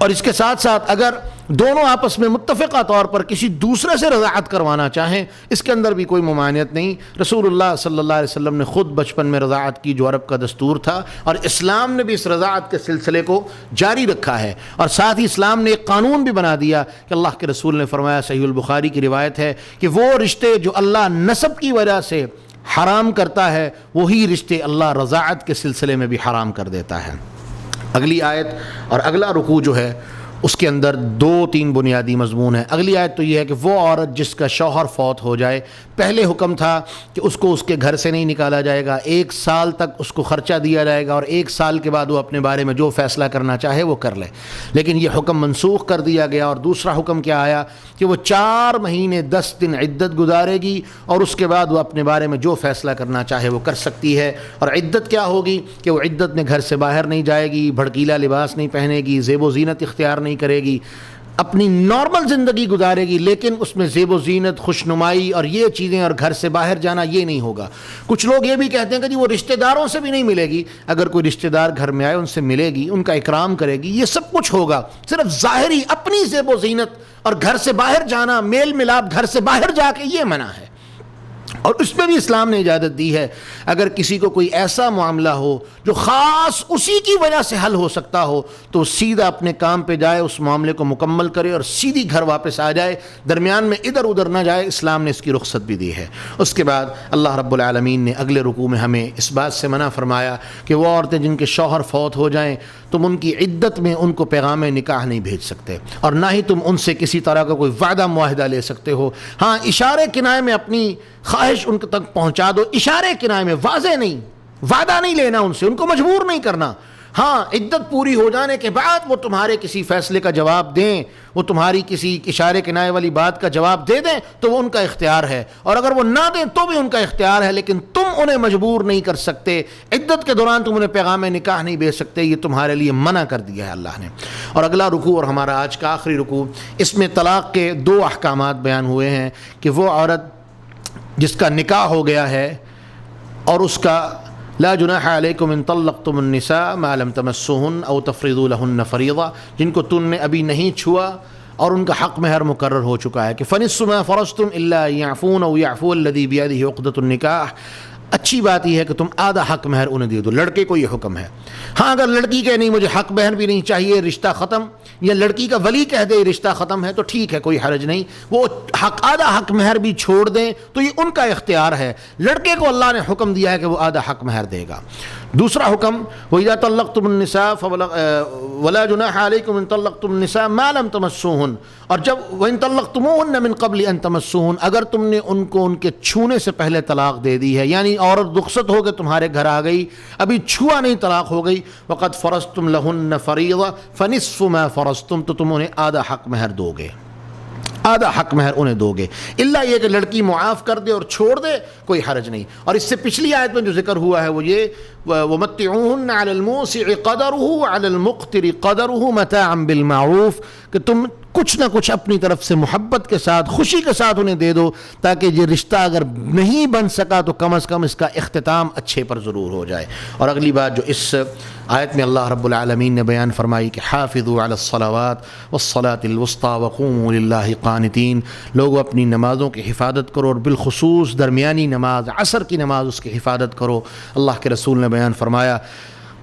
اور اس کے ساتھ ساتھ اگر دونوں آپس میں متفقہ طور پر کسی دوسرے سے رضاعت کروانا چاہیں اس کے اندر بھی کوئی ممانعت نہیں۔ رسول اللہ صلی اللہ علیہ وسلم نے خود بچپن میں رضاعت کی جو عرب کا دستور تھا، اور اسلام نے بھی اس رضاعت کے سلسلے کو جاری رکھا ہے، اور ساتھ ہی اسلام نے ایک قانون بھی بنا دیا کہ اللہ کے رسول نے فرمایا، صحیح البخاری کی روایت ہے کہ وہ رشتے جو اللہ نسب کی وجہ سے حرام کرتا ہے وہی رشتے اللہ رضاعت کے سلسلے میں بھی حرام کر دیتا ہے۔ اگلی آیت اور اگلا رکوع جو ہے اس کے اندر 2-3 بنیادی مضمون ہیں۔ اگلی آیت تو یہ ہے کہ وہ عورت جس کا شوہر فوت ہو جائے، پہلے حکم تھا کہ اس کو اس کے گھر سے نہیں نکالا جائے گا، 1 سال تک اس کو خرچہ دیا جائے گا، اور 1 سال کے بعد وہ اپنے بارے میں جو فیصلہ کرنا چاہے وہ کر لے، لیکن یہ حکم منسوخ کر دیا گیا، اور دوسرا حکم کیا آیا کہ وہ 4 مہینے 10 دن عدت گزارے گی، اور اس کے بعد وہ اپنے بارے میں جو فیصلہ کرنا چاہے وہ کر سکتی ہے۔ اور عدت کیا ہوگی کہ وہ عدت میں گھر سے باہر نہیں جائے گی، بھڑکیلا لباس نہیں پہنے گی، زیب و زینت اختیار نہیں کرے گی، اپنی نارمل زندگی گزارے گی، لیکن اس میں زیب و زینت، خوشنمائی اور یہ چیزیں اور گھر سے باہر جانا یہ نہیں ہوگا۔ کچھ لوگ یہ بھی کہتے ہیں کہ جی وہ رشتہ داروں سے بھی نہیں ملے گی، اگر کوئی رشتہ دار گھر میں آئے ان سے ملے گی، ان کا اکرام کرے گی، یہ سب کچھ ہوگا، صرف ظاہری اپنی زیب و زینت اور گھر سے باہر جانا، میل ملاپ گھر سے باہر جا کے یہ منع ہے۔ اور اس میں بھی اسلام نے اجازت دی ہے، اگر کسی کو کوئی ایسا معاملہ ہو جو خاص اسی کی وجہ سے حل ہو سکتا ہو تو سیدھا اپنے کام پہ جائے، اس معاملے کو مکمل کرے اور سیدھی گھر واپس آ جائے، درمیان میں ادھر ادھر نہ جائے، اسلام نے اس کی رخصت بھی دی ہے۔ اس کے بعد اللہ رب العالمین نے اگلے رکوع میں ہمیں اس بات سے منع فرمایا کہ وہ عورتیں جن کے شوہر فوت ہو جائیں تم ان کی عدت میں ان کو پیغام نکاح نہیں بھیج سکتے، اور نہ ہی تم ان سے کسی طرح کا کوئی وعدہ معاہدہ لے سکتے ہو۔ ہاں اشارے کنائے میں اپنی خواہش ان تک پہنچا دو، اشارے کنائے میں، واضح نہیں، وعدہ نہیں لینا ان سے، ان کو مجبور نہیں کرنا۔ ہاں عدت پوری ہو جانے کے بعد وہ تمہارے کسی فیصلے کا جواب دیں، وہ تمہاری کسی اشارے کنائے والی بات کا جواب دے دیں تو وہ ان کا اختیار ہے، اور اگر وہ نہ دیں تو بھی ان کا اختیار ہے، لیکن تم انہیں مجبور نہیں کر سکتے، عدت کے دوران تم انہیں پیغام نکاح نہیں بھیج سکتے، یہ تمہارے لیے منع کر دیا ہے اللہ نے۔ اور اگلا رکوع اور ہمارا آج کا آخری رکوع، اس میں طلاق کے 2 احکامات بیان ہوئے ہیں کہ وہ عورت جس کا نکاح ہو گیا ہے اور اس کا لا جناح علیکم ان طلقتم النساء ما لم تمسوهن او تفرضوا لهن فریضہ، جن کو تم نے ابھی نہیں چھوا اور ان کا حق مہر مقرر ہو چکا ہے، کہ فنصف ما فرضتم الا يعفون او يعفو الذي بيده عقدة النکاح۔ اچھی بات یہ ہے کہ تم آدھا حق مہر انہیں دے دو، لڑکے کو یہ حکم ہے۔ ہاں اگر لڑکی کہے نہیں مجھے حق مہر بھی نہیں چاہیے، رشتہ ختم، یا لڑکی کا ولی کہہ دے رشتہ ختم ہے تو ٹھیک ہے، کوئی حرج نہیں، وہ آدھا حق مہر بھی چھوڑ دیں تو یہ ان کا اختیار ہے۔ لڑکے کو اللہ نے حکم دیا ہے کہ وہ آدھا حق مہر دے گا۔ دوسرا حکم وَإِذَا طَلَّقْتُمُ النِّسَاءَ وَلَا جُنَاحَ عَلَيْكُمْ إِن طَلَّقْتُمُ النِّسَاءَ مَا لَمْ تَمَسُّوهُنَّ، اور جب وَإِن طَلَّقْتُمُوهُنَّ مِن قَبْلِ أَن تَمَسُّوهُنَّ، اگر تم نے ان کو ان کے چھونے سے پہلے طلاق دے دی ہے، یعنی عورت رخصت ہو کے تمہارے گھر آ گئی، ابھی چھوا نہیں طلاق ہو گئی، وَقَدْ فَرَضْتُمْ لَهُنَّ فَرِيضَةً فَنِصْفُ مَا فَرَضْتُمْ، تو تم انہیں آدھا حق مہر دو گے، آدھا حق مہر انہیں دو گے، اللہ یہ کہ لڑکی معاف کر دے اور چھوڑ دے کوئی حرج نہیں۔ اور اس سے پچھلی آیت میں جو ذکر ہوا ہے وہ یہ وَمَتِّعُوهُنَّ عَلَى الْمُوسِعِ قَدَرُهُ وَعَلَى الْمُقْتِرِ قَدَرُهُ مَتَاعًا بِالْمَعْرُوفِ، کہ تم کچھ نہ کچھ اپنی طرف سے محبت کے ساتھ، خوشی کے ساتھ انہیں دے دو، تاکہ یہ رشتہ اگر نہیں بن سکا تو کم از کم اس کا اختتام اچھے پر ضرور ہو جائے۔ اور اگلی بات جو اس آیت میں اللہ رب العالمین نے بیان فرمائی کہ حافظوا علی الصلوات والصلاة الوسطی وقوموا للہ قانتین، لوگوں اپنی نمازوں کی حفاظت کرو، اور بالخصوص درمیانی نماز عصر کی نماز اس کی حفاظت کرو۔ اللہ کے رسول نے بیان فرمایا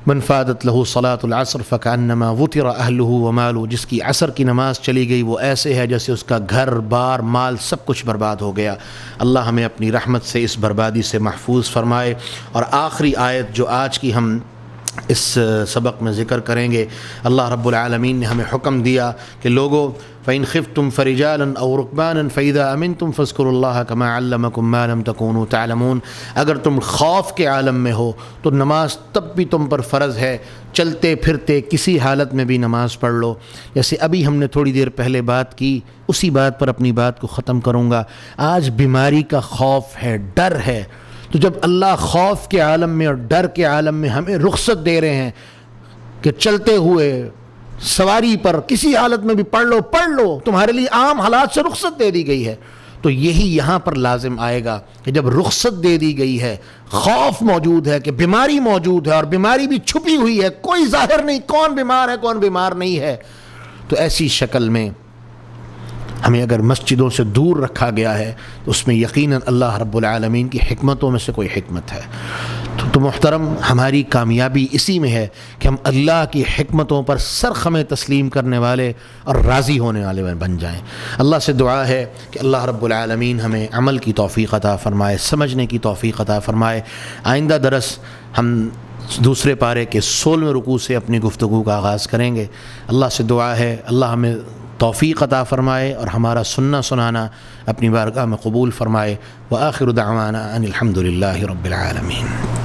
من فاتت له صلاة العصر فكأنما وطر اهله وماله، جس کی عصر کی نماز چلی گئی وہ ایسے ہے جیسے اس کا گھر بار مال سب کچھ برباد ہو گیا۔ اللہ ہمیں اپنی رحمت سے اس بربادی سے محفوظ فرمائے۔ اور آخری آیت جو آج کی ہم اس سبق میں ذکر کریں گے، اللہ رب العالمین نے ہمیں حکم دیا کہ لوگوں فَإِنْ خِفْتُمْ فَرِجَالًا أَوْ رُكْبَانًا فَإِذَا أَمِنْتُمْ فَاذْكُرُوا اللَّهَ كَمَا عَلَّمَكُمْ مَا لَمْ تَكُونُوا تَعْلَمُونَ، اگر تم خوف کے عالم میں ہو تو نماز تب بھی تم پر فرض ہے، چلتے پھرتے کسی حالت میں بھی نماز پڑھ لو۔ جیسے ابھی ہم نے تھوڑی دیر پہلے بات کی، اسی بات پر اپنی بات کو ختم کروں گا۔ آج بیماری کا خوف ہے، ڈر ہے، تو جب اللہ خوف کے عالم میں اور ڈر کے عالم میں ہمیں رخصت دے رہے ہیں کہ چلتے ہوئے سواری پر کسی حالت میں بھی پڑھ لو، تمہارے لیے عام حالات سے رخصت دے دی گئی ہے، تو یہی یہاں پر لازم آئے گا کہ جب رخصت دے دی گئی ہے، خوف موجود ہے کہ بیماری موجود ہے، اور بیماری بھی چھپی ہوئی ہے، کوئی ظاہر نہیں کون بیمار ہے کون بیمار نہیں ہے، تو ایسی شکل میں ہمیں اگر مسجدوں سے دور رکھا گیا ہے تو اس میں یقیناً اللہ رب العالمین کی حکمتوں میں سے کوئی حکمت ہے۔ تو محترم، ہماری کامیابی اسی میں ہے کہ ہم اللہ کی حکمتوں پر سرخم تسلیم کرنے والے اور راضی ہونے والے بن جائیں۔ اللہ سے دعا ہے کہ اللہ رب العالمین ہمیں عمل کی توفیق عطا فرمائے، سمجھنے کی توفیق عطا فرمائے۔ آئندہ درس ہم دوسرے پارے کے 16ویں رکوع سے اپنی گفتگو کا آغاز کریں گے۔ اللہ سے دعا ہے اللہ ہمیں توفیق عطا فرمائے اور ہمارا سننا سنانا اپنی بارگاہ میں قبول فرمائے۔ وآخر دعوانا ان الحمد للہ رب العالمین۔